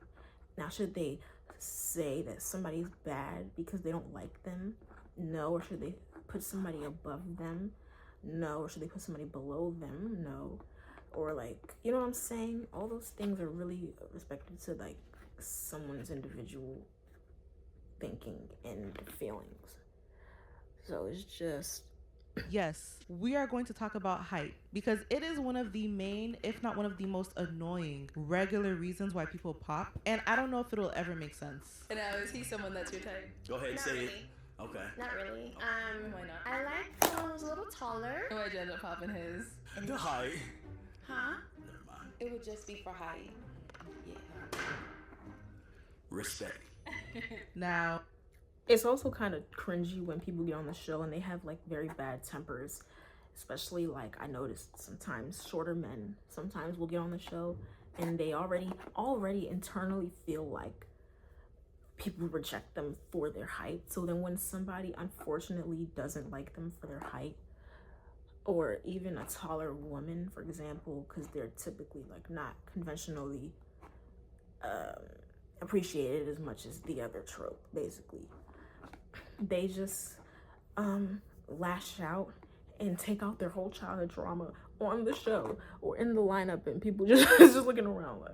Now, should they say that somebody's bad because they don't like them? No. Or should they put somebody above them? No. Or should they put somebody below them? No. Or like, you know what I'm saying? All those things are really respected to like someone's individual thinking and feelings. So it's just, Yes, we are going to talk about height because it is one of the main, if not one of the most annoying, regular reasons why people pop. And I don't know if it'll ever make sense. And now, is he someone that's your type? Go ahead, Not say really. it. Okay. Not really. Why not? I like who's a little taller. Why'd you end up popping his? The height. Huh? Never mind. It would just be for height. Yeah. Respect. Now, It's also kind of cringy when people get on the show and they have like very bad tempers, especially like I noticed sometimes shorter men sometimes will get on the show and they already internally feel like people reject them for their height. So then when somebody unfortunately doesn't like them for their height, or even a taller woman, for example, because they're typically like not conventionally appreciated as much as the other trope, basically, they just lash out and take out their whole childhood trauma on the show or in the lineup, and people just looking around like,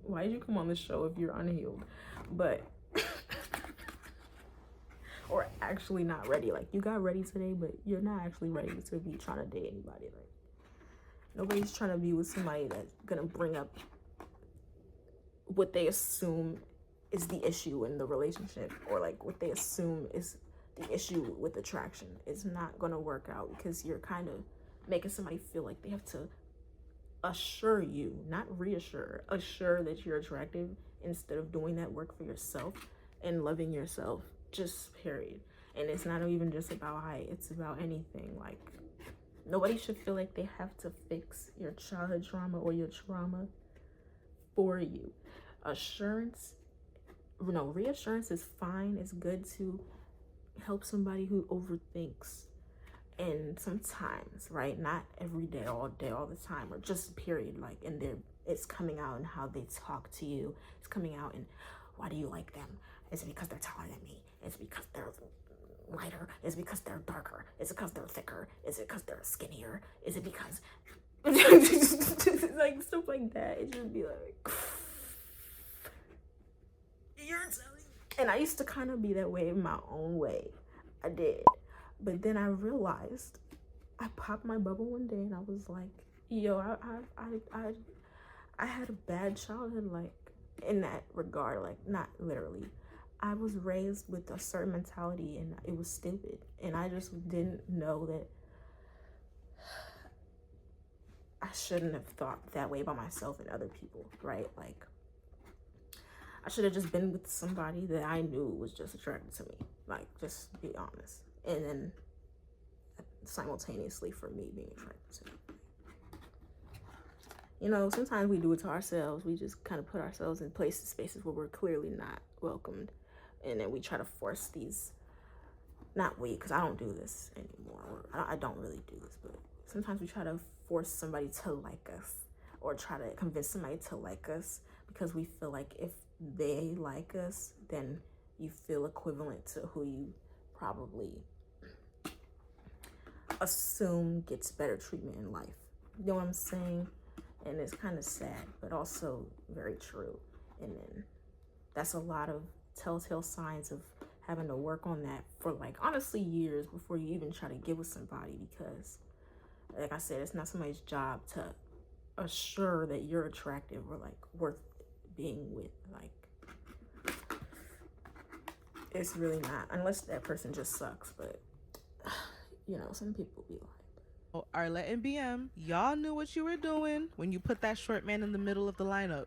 why did you come on the show if you're unhealed? But or actually not ready. Like, you got ready today, but you're not actually ready to be trying to date anybody. Like, nobody's trying to be with somebody that's gonna bring up what they assume is the issue in the relationship, or like what they assume is the issue with attraction. It's not gonna work out because you're kind of making somebody feel like they have to assure you, not reassure, assure that you're attractive instead of doing that work for yourself and loving yourself, just period. And it's not even just about height, it's about anything. Like, nobody should feel like they have to fix your childhood trauma or your trauma for you. Reassurance is fine. It's good to help somebody who overthinks. And sometimes, right, not every day, all the time, or just period, like, and it's coming out in how they talk to you. It's coming out in, why do you like them? Is it because they're taller than me? Is it because they're lighter? Is it because they're darker? Is it because they're thicker? Is it because they're skinnier? Is it because like stuff like that? It should be like, you're telling me. And I used to kind of be that way in my own way. I did. But then I realized, I popped my bubble one day and I was like, yo, I had a bad childhood, like, in that regard. Like, not literally. I was raised with a certain mentality and it was stupid. And I just didn't know that I shouldn't have thought that way about myself and other people, right? Like, I should have just been with somebody that I knew was just attracted to me. Like, just be honest. And then simultaneously for me being attracted to them. You know, sometimes we do it to ourselves. We just kind of put ourselves in places, spaces where we're clearly not welcomed. And then we try to force these, not we, because I don't do this anymore. Or I don't really do this, but sometimes we try to force somebody to like us, or try to convince somebody to like us, because we feel like if they like us, then you feel equivalent to who you probably assume gets better treatment in life. You know what I'm saying? And it's kind of sad, but also very true. And then that's a lot of telltale signs of having to work on that for, like, honestly, years before you even try to get with somebody, because, like I said, it's not somebody's job to assure that you're attractive or like worth being with. Like, it's really not, unless that person just sucks. But you know, some people be like, Arlette and BM, y'all knew what you were doing when you put that short man in the middle of the lineup.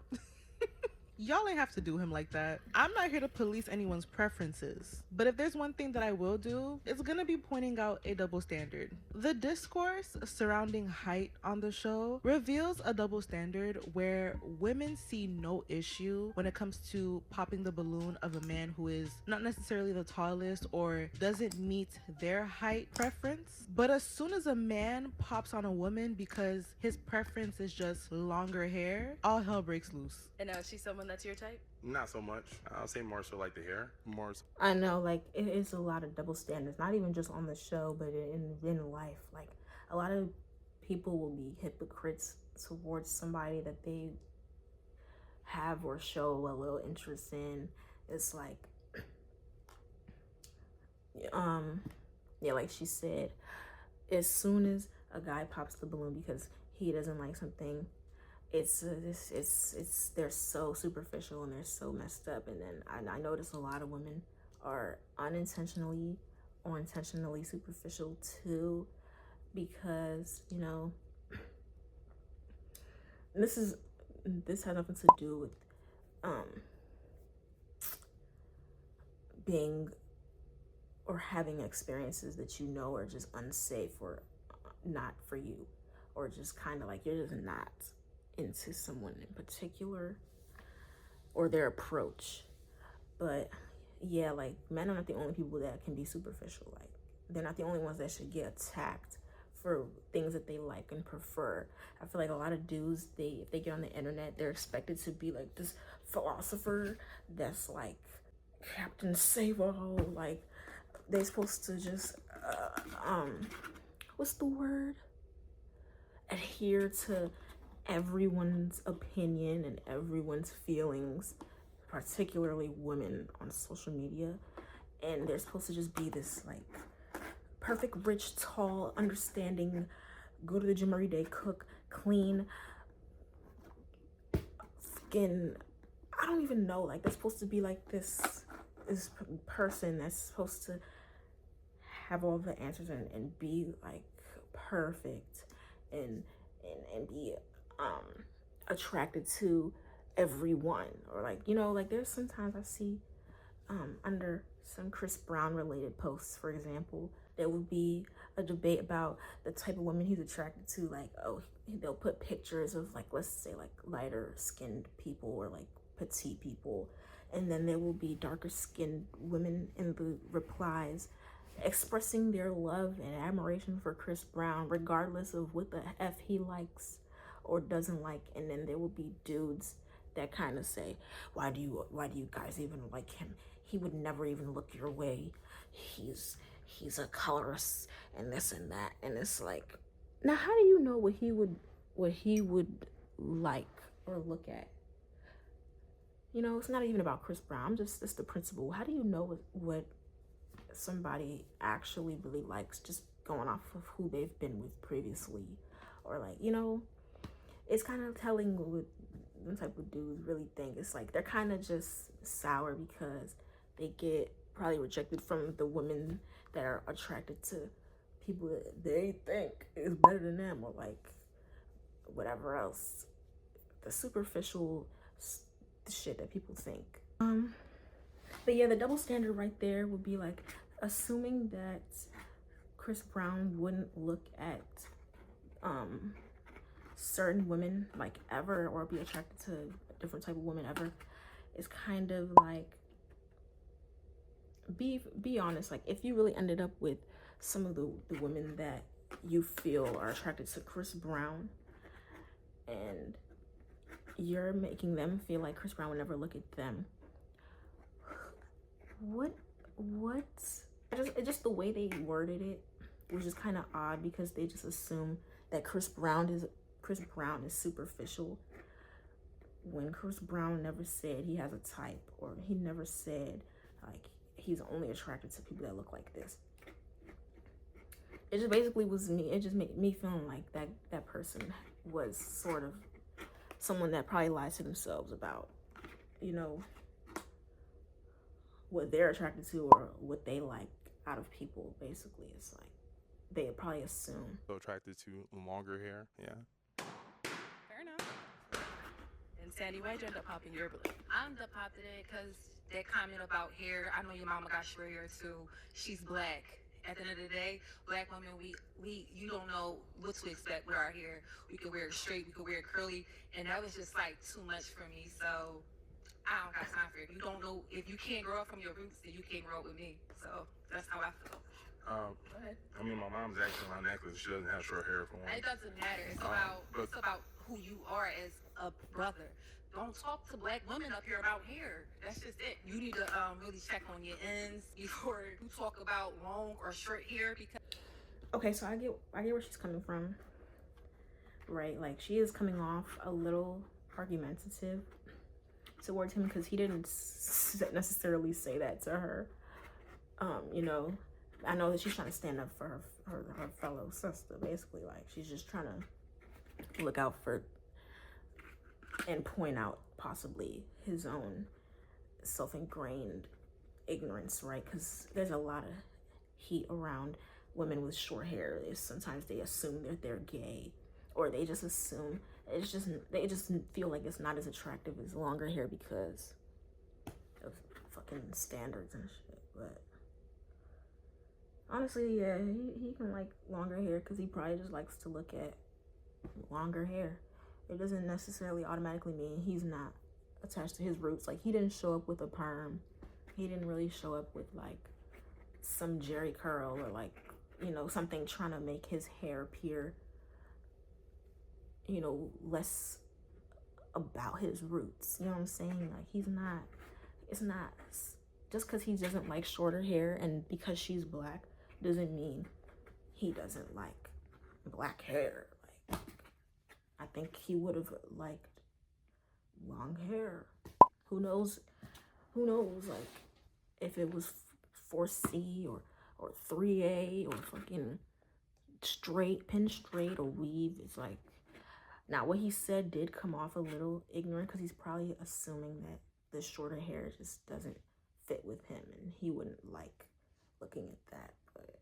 Y'all ain't have to do him like that. I'm not here to police anyone's preferences, but if there's one thing that I will do, it's gonna be pointing out a double standard. The discourse surrounding height on the show reveals a double standard where women see no issue when it comes to popping the balloon of a man who is not necessarily the tallest or doesn't meet their height preference. But as soon as a man pops on a woman because his preference is just longer hair, all hell breaks loose. And now is she someone that's your type? Not so much. I'll say more so like the hair. More so. I know, like, it is a lot of double standards, not even just on the show, but in life. Like, a lot of people will be hypocrites towards somebody that they have or show a little interest in. It's like, yeah, like she said, as soon as a guy pops the balloon because he doesn't like something, it's they're so superficial and they're so messed up. And then I notice a lot of women are unintentionally or intentionally superficial too, because, you know, this has nothing to do with being or having experiences that you know are just unsafe or not for you, or just kind of like you're just not into someone in particular or their approach. But yeah, like, men are not the only people that can be superficial. Like, they're not the only ones that should get attacked for things that they like and prefer. I feel like a lot of dudes, if they get on the internet, they're expected to be like this philosopher that's like Captain Save-All. Like, they're supposed to just what's the word? Adhere to everyone's opinion and everyone's feelings, particularly women on social media. And they're supposed to just be this like perfect, rich, tall, understanding, go to the gym every day, cook, clean, skin. I don't even know. Like, they're supposed to be like this person that's supposed to have all the answers and be like perfect and be attracted to everyone. Or like, you know, like there's sometimes I see under some Chris Brown related posts, for example, there would be a debate about the type of women he's attracted to. Like, oh, they'll put pictures of like, let's say like lighter skinned people or like petite people, and then there will be darker skinned women in the replies expressing their love and admiration for Chris Brown regardless of what the F he likes or doesn't like. And then there will be dudes that kind of say, why do you guys even like him? He would never even look your way. He's a colorist and this and that. And it's like, now how do you know what he would like or look at? You know, it's not even about Chris Brown. It's the principle. How do you know what somebody actually really likes just going off of who they've been with previously? Or like, you know, it's kind of telling what them type of dudes really think. It's like they're kind of just sour because they get probably rejected from the women that are attracted to people that they think is better than them, or like whatever else, the superficial shit that people think. But yeah, the double standard right there would be like assuming that Chris Brown wouldn't look at certain women like ever, or be attracted to a different type of woman ever, is kind of like, be honest. Like, if you really ended up with some of the women that you feel are attracted to Chris Brown, and you're making them feel like Chris Brown would never look at them, what just the way they worded it was just kind of odd, because they just assume that Chris Brown is superficial, when Chris Brown never said he has a type, or he never said like he's only attracted to people that look like this. It just basically was me. It just made me feeling like that person was sort of someone that probably lies to themselves about, you know, what they're attracted to or what they like out of people. Basically, it's like they probably assume. So attracted to longer hair, yeah. Fair enough. And Sandy, why'd you end up popping your balloon? I ended up popping it because that comment about hair, I know your mama got short hair too. She's black. At the end of the day, black women, we you don't know what to expect with our hair. We could wear it straight, we could wear it curly, and that was just like too much for me. So I don't got time for it. You don't know, if you can't grow up from your roots, then you can't grow up with me. So that's how I feel. Go ahead. I mean, my mom's actually my necklace. She doesn't have short hair for one. It doesn't matter. It's about who you are as a brother. Don't talk to black women up here about hair. That's just it. You need to really check on your ends before you talk about long or short hair. Because okay, so I get where she's coming from, right? Like, she is coming off a little argumentative towards him, because he didn't necessarily say that to her. You know, I know that she's trying to stand up for her fellow sister, basically. Like, she's just trying to look out for and point out possibly his own self-ingrained ignorance, right? Because there's a lot of heat around women with short hair. Sometimes they assume that they're gay, or they just assume they just feel like it's not as attractive as longer hair because of fucking standards and shit. But honestly, yeah, he can like longer hair because he probably just likes to look at longer hair. It doesn't necessarily automatically mean he's not attached to his roots. Like, he didn't show up with a perm. He didn't really show up with like some Jerry curl or like, you know, something trying to make his hair appear, you know, less about his roots. You know what I'm saying? Like, it's not just because he doesn't like shorter hair and because she's black doesn't mean he doesn't like black hair. Like, I think he would have liked long hair. Who knows, like, if it was 4C or 3A or fucking straight, pin straight or weave. It's like, now what he said did come off a little ignorant because he's probably assuming that the shorter hair just doesn't fit with him and he wouldn't like looking at that. But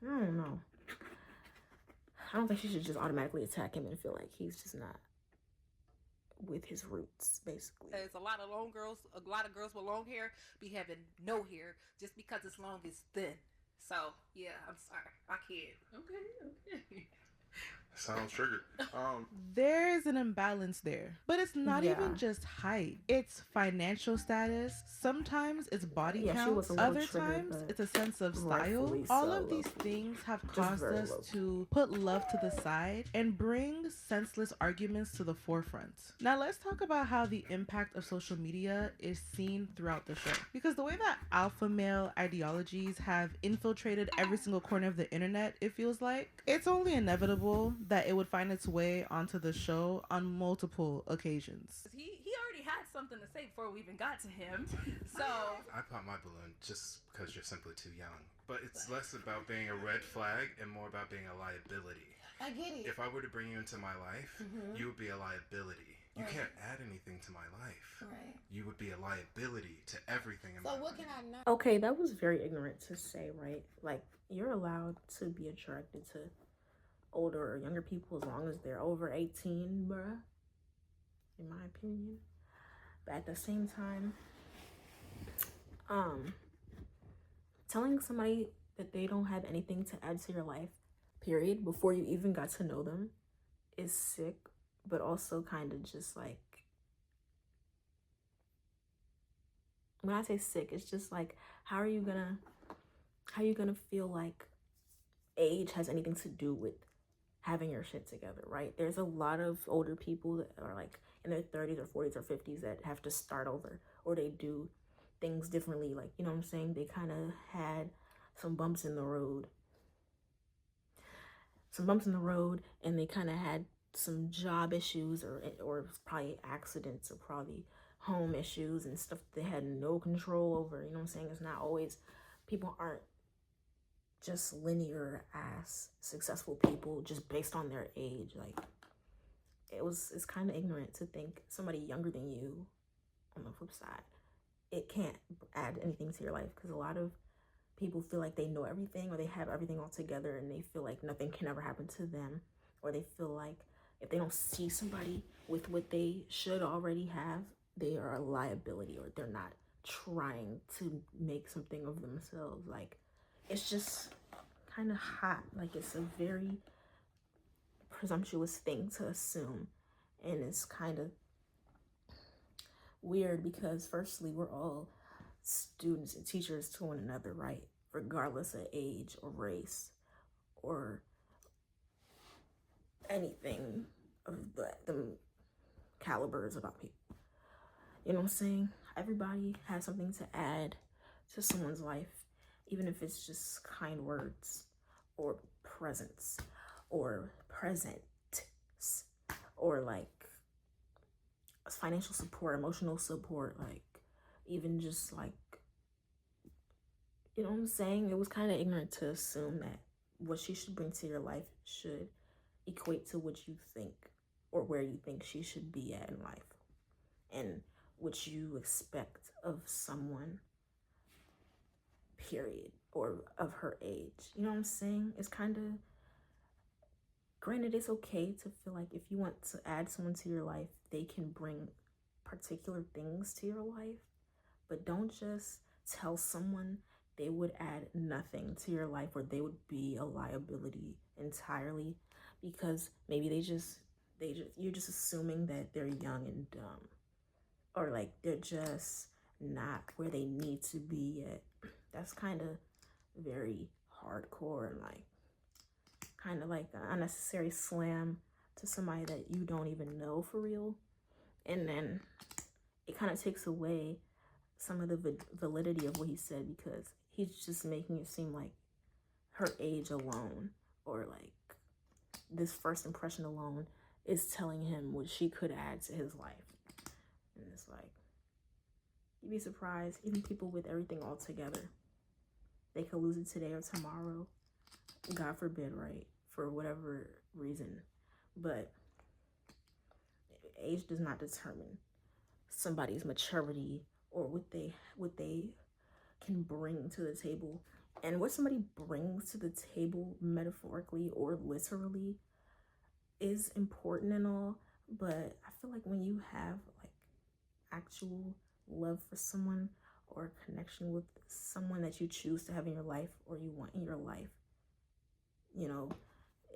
I don't know. I don't think she should just automatically attack him and feel like he's just not with his roots, basically. There's a lot of girls with long hair be having no hair just because it's long is thin. So yeah, I'm sorry, I can't. Okay. Sounds triggered. There's an imbalance there, but it's not even just height. It's financial status. Sometimes it's body count. Other times it's a sense of style. All of these things have caused us to put love to the side and bring senseless arguments to the forefront. Now let's talk about how the impact of social media is seen throughout the show. Because the way that alpha male ideologies have infiltrated every single corner of the internet, it feels like it's only inevitable that it would find its way onto the show on multiple occasions. He already had something to say before we even got to him. So I pop my balloon just because you're simply too young. But it's less about being a red flag and more about being a liability. I get it. If I were to bring you into my life, you would be a liability. You can't add anything to my life. Right. You would be a liability to everything in my life. So what can I know? Okay, that was very ignorant to say, right? Like, you're allowed to be attracted to older or younger people as long as they're over 18, bruh, in my opinion. But at the same time, telling somebody that they don't have anything to add to your life, period, before you even got to know them is sick, but also kind of just like, when I say sick, it's just like, how are you gonna feel like age has anything to do with having your shit together, right? There's a lot of older people that are like in their 30s or 40s or 50s that have to start over, or they do things differently. Like, you know what I'm saying? They kind of had some bumps in the road. And they kind of had some job issues or probably accidents or probably home issues and stuff they had no control over. You know what I'm saying? It's not always, people aren't just linear ass successful people just based on their age. Like, it's kind of ignorant to think somebody younger than you, on the flip side, it can't add anything to your life, because a lot of people feel like they know everything or they have everything all together and they feel like nothing can ever happen to them, or they feel like if they don't see somebody with what they should already have, they are a liability, or they're not trying to make something of themselves. Like, it's just kind of hot. Like, it's a very presumptuous thing to assume, and it's kind of weird because firstly, we're all students and teachers to one another, right? Regardless of age or race or anything of the calibers about people. You know what I'm saying? Everybody has something to add to someone's life, even if it's just kind words or presence or presents or like financial support, emotional support, like even just like, you know what I'm saying? It was kind of ignorant to assume that what she should bring to your life should equate to what you think or where you think she should be at in life and what you expect of someone period, or of her age. You know what I'm saying? It's kind of, granted, it's okay to feel like if you want to add someone to your life, they can bring particular things to your life, but don't just tell someone they would add nothing to your life or they would be a liability entirely, because maybe you're just assuming that they're young and dumb, or like they're just not where they need to be yet. That's kind of very hardcore and like kind of like an unnecessary slam to somebody that you don't even know for real. And then it kind of takes away some of the validity of what he said, because he's just making it seem like her age alone, or like this first impression alone, is telling him what she could add to his life. And it's like, you'd be surprised, even people with everything all together, they could lose it today or tomorrow. God forbid, right? For whatever reason. But age does not determine somebody's maturity or what they can bring to the table. And what somebody brings to the table, metaphorically or literally, is important and all, but I feel like when you have like actual love for someone, or connection with someone that you choose to have in your life or you want in your life, you know,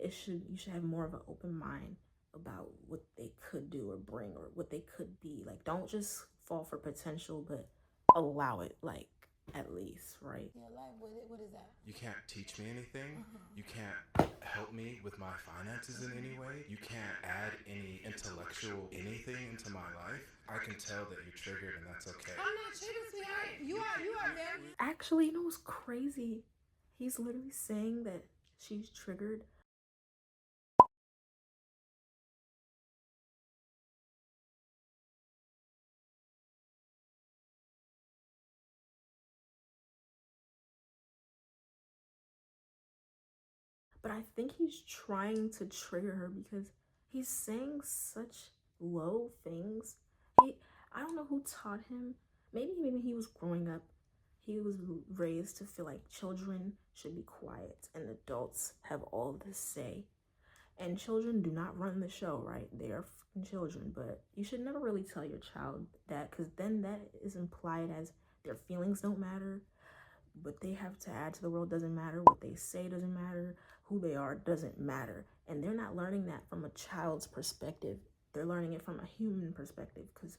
you should have more of an open mind about what they could do or bring, or what they could be. Like, don't just fall for potential, but allow it, like, at least, right? Yeah, like what is that? You can't teach me anything. You can't help me with my finances in any way. You can't add any intellectual anything into my life. I can tell that you're triggered, and that's okay. I'm not triggered, sweetheart. You are very. Actually, you know what's crazy? He's literally saying that she's triggered. But I think he's trying to trigger her because he's saying such low things. I don't know who taught him. Maybe he was growing up, he was raised to feel like children should be quiet and adults have all the say. And children do not run the show, right? They are fucking children. But you should never really tell your child that, because then that is implied as their feelings don't matter. What they have to add to the world doesn't matter. What they say doesn't matter. Who they are doesn't matter. And they're not learning that from a child's perspective. They're learning it from a human perspective, because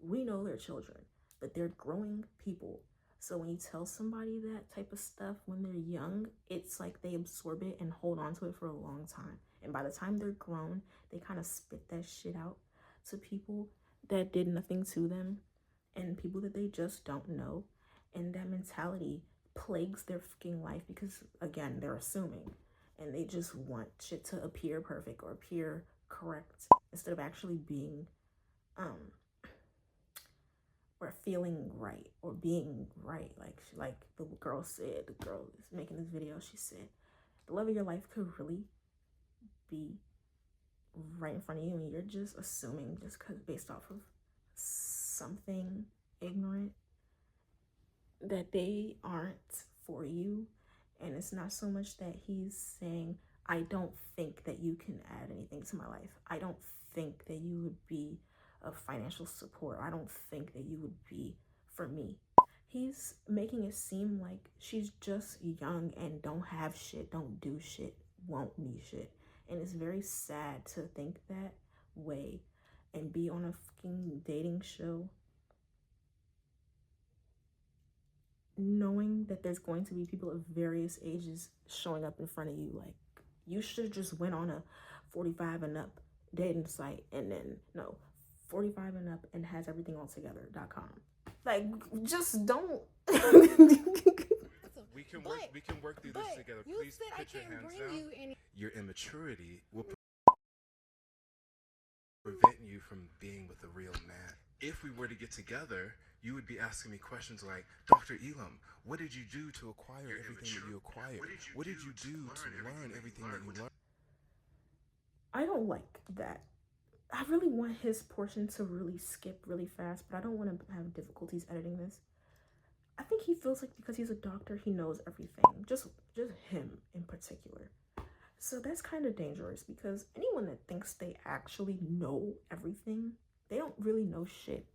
we know they're children, but they're growing people. So when you tell somebody that type of stuff when they're young, it's like they absorb it and hold on to it for a long time. And by the time they're grown, they kind of spit that shit out to people that did nothing to them and people that they just don't know. And that mentality plagues their fucking life, because again, they're assuming and they just want shit to appear perfect or appear correct instead of actually being or feeling right or being right. Like the girl said, the girl is making this video, she said the love of your life could really be right in front of you, and you're just assuming, just because based off of something ignorant, that they aren't for you. And it's not so much that he's saying, I don't think that you can add anything to my life. I don't think that you would be of financial support. I don't think that you would be for me. He's making it seem like she's just young and don't have shit, don't do shit, won't be shit. And it's very sad to think that way and be on a fucking dating show knowing that there's going to be people of various ages showing up in front of you. Like, you should have just went on a 45 and up dating site, and then no, 45 and up and has everything all together.com. Like, just don't. We can work through this together. Please put your hands down. Your immaturity will prevent you from being with a real man. If we were to get together, you would be asking me questions like, Dr. Elam, what did you do to acquire everything that you acquired? What did you do to learn everything that you learned? I don't like that. I really want his portion to really skip really fast, but I don't want to have difficulties editing this. I think he feels like because he's a doctor, he knows everything. Just him in particular. So that's kind of dangerous because anyone that thinks they actually know everything, they don't really know shit.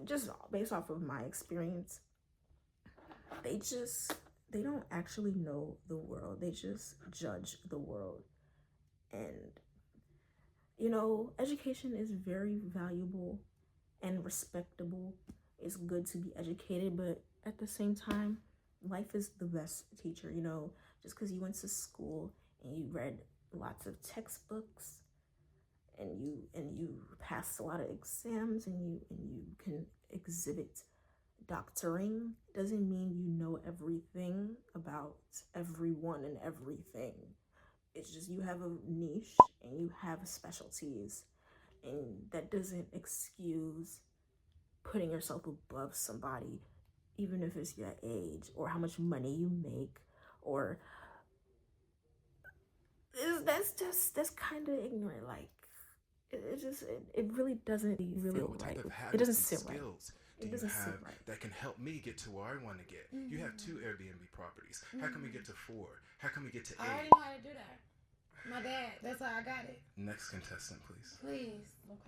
Just based off of my experience, they don't actually know the world. They just judge the world. And education is very valuable and respectable. It's good to be educated, but at the same time, life is the best teacher. Just because you went to school and you read lots of textbooks and you passed a lot of exams and you can exhibit doctoring doesn't mean you know everything about everyone and everything. It's just you have a niche and you have specialties, and that doesn't excuse putting yourself above somebody, even if it's your age or how much money you make, or that's kind of ignorant. Like it really doesn't really What type right. of It doesn't habits and sit right. skills do It you doesn't have sit right. that can help me get to where I want to get? You have 2 Airbnb properties. How can we get to 4? How can we get to 8? I already know how to do that. My dad, that's how I got it. Next contestant, please. Please.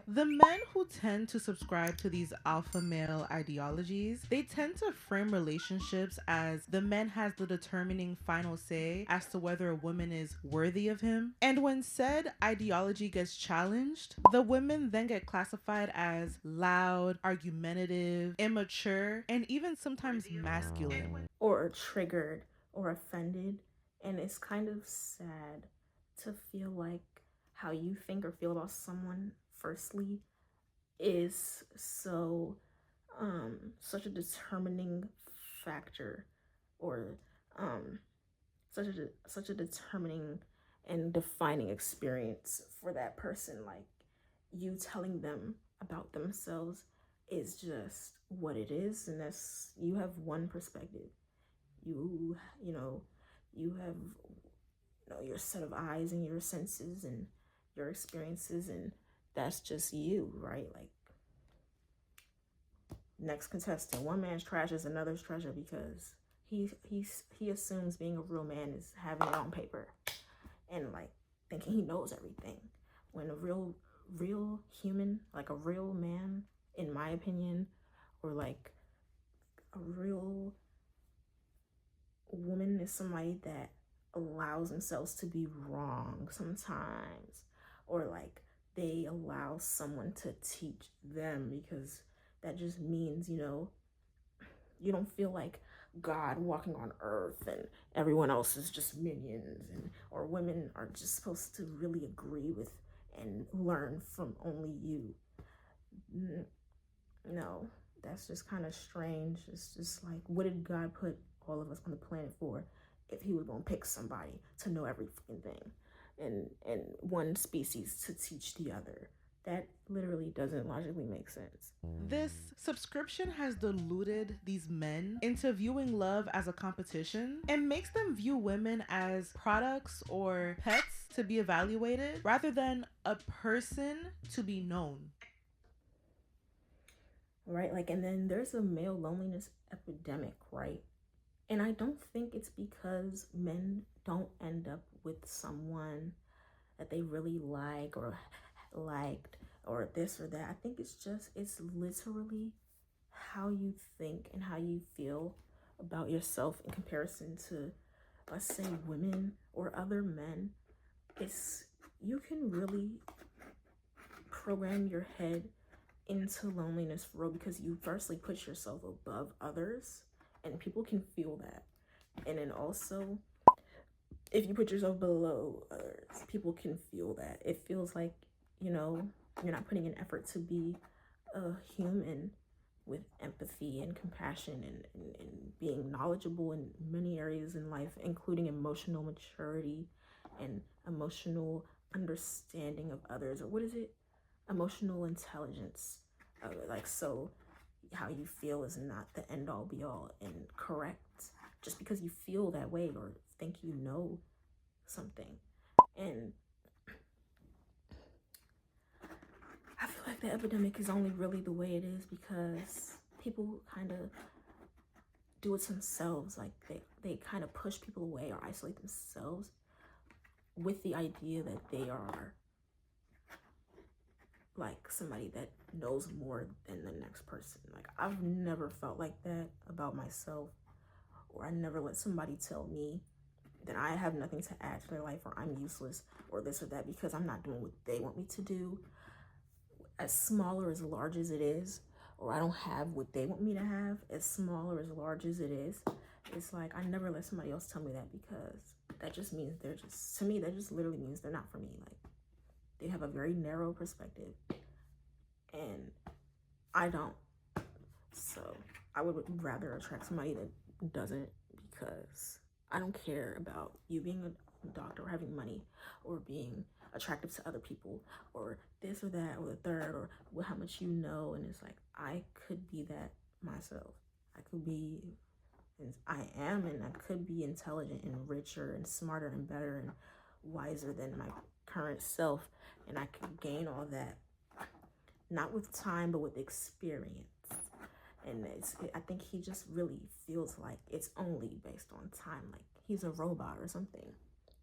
The men who tend to subscribe to these alpha male ideologies, they tend to frame relationships as the man has the determining final say as to whether a woman is worthy of him. And when said ideology gets challenged, the women then get classified as loud, argumentative, immature, and even sometimes masculine. Or triggered or offended. And it's kind of sad to feel like how you think or feel about someone firstly is such a determining factor, or such a determining and defining experience for that person. Like, you telling them about themselves is just what it is, and that's, you have one perspective. You have your set of eyes and your senses and your experiences, and that's just you, right? Like, next contestant. One man's trash is another's treasure because he assumes being a real man is having it on paper and like thinking he knows everything, when a real human, like a real man, in my opinion, or like a real woman, is somebody that allows themselves to be wrong sometimes, or like they allow someone to teach them, because that just means you don't feel like God walking on earth and everyone else is just minions, or women are just supposed to really agree with and learn from only you. No, that's just kind of strange. It's just like, what did God put all of us on the planet for if he was going to pick somebody to know every fucking thing and one species to teach the other? That literally doesn't logically make sense. This subscription has deluded these men into viewing love as a competition and makes them view women as products or pets to be evaluated rather than a person to be known. Right? Like, and then there's a male loneliness epidemic, right? And I don't think it's because men don't end up with someone that they really like or liked or this or that. I think it's literally how you think and how you feel about yourself in comparison to, let's say, women or other men. You can really program your head into loneliness for real, because you firstly put yourself above others, and people can feel that. And then also, if you put yourself below others, people can feel that. It feels like, you're not putting an effort to be a human with empathy and compassion and being knowledgeable in many areas in life, including emotional maturity and emotional understanding of others. Or what is it? Emotional intelligence. So how you feel is not the end all be all and correct just because you feel that way or think you know something. And I feel like the epidemic is only really the way it is because people kind of do it themselves. Like they kind of push people away or isolate themselves with the idea that they are like somebody that knows more than the next person. Like I've never felt like that about myself, or I never let somebody tell me that I have nothing to add to their life, or I'm useless, or this or that, because I'm not doing what they want me to do, as small or as large as it is, or I don't have what they want me to have, as small or as large as it is. It's like I never let somebody else tell me that, because that just means they're just, to me, that just literally means they're not for me. Like they have a very narrow perspective and I don't. So I would rather attract somebody that doesn't, because I don't care about you being a doctor or having money or being attractive to other people or this or that or the third or how much you know. And it's like, I could be that myself. I could be, and I am, and I could be intelligent and richer and smarter and better and wiser than my current self. And I could gain all that, not with time, but with experience. And I think he just really feels like it's only based on time, like he's a robot or something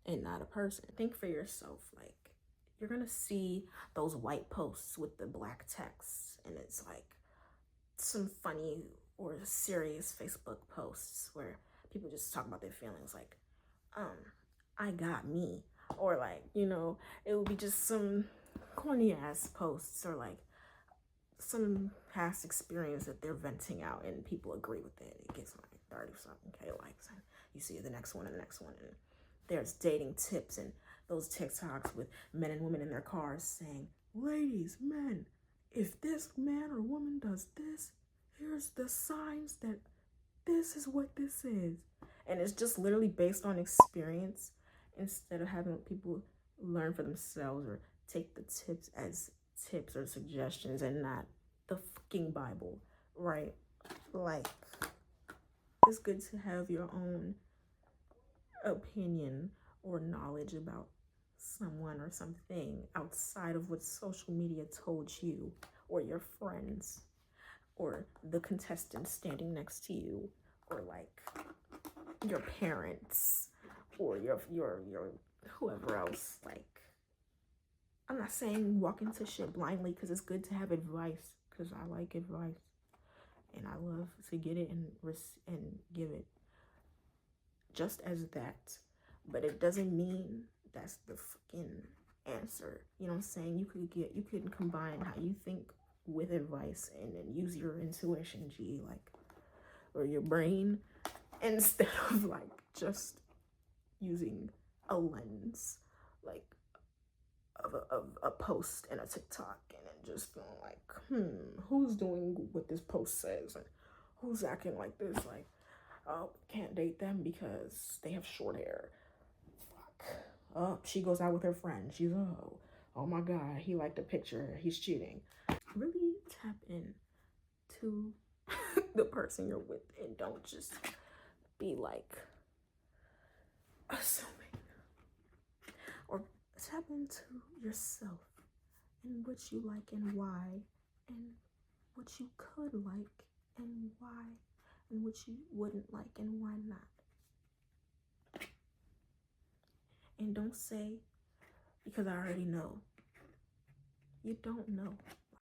and not a person. Think for yourself. Like you're gonna see those white posts with the black text, and it's like some funny or serious Facebook posts where people just talk about their feelings, like I got me, or like, you know, it would be just some corny ass posts, or like some past experience that they're venting out and people agree with it. It gets like 30 something K likes, and you see the next one and the next one, and there's dating tips and those TikToks with men and women in their cars saying, ladies, men, if this man or woman does this, here's the signs that this is what this is. And it's just literally based on experience, instead of having people learn for themselves or take the tips as tips or suggestions and not the fucking Bible, right? Like, it's good to have your own opinion or knowledge about someone or something outside of what social media told you, or your friends, or the contestant standing next to you, or like your parents, or your whoever else. Like, I'm not saying walk into shit blindly, because it's good to have advice, because I like advice and I love to get it and give it just as that. But it doesn't mean that's the fucking answer. You know what I'm saying? You could combine how you think with advice and then use your intuition, or your brain, instead of like just using a lens, like of a post and a TikTok, and then just feeling like, who's doing what this post says, and who's acting like this, like, oh, can't date them because they have short hair. Fuck. Oh, she goes out with her friend. She's, oh my God, he liked a picture. He's cheating. Really tap in to the person you're with, and don't just be like assuming. Or tap into yourself and what you like and why, and what you could like and why, and what you wouldn't like and why not. And don't say, because I already know. You don't know.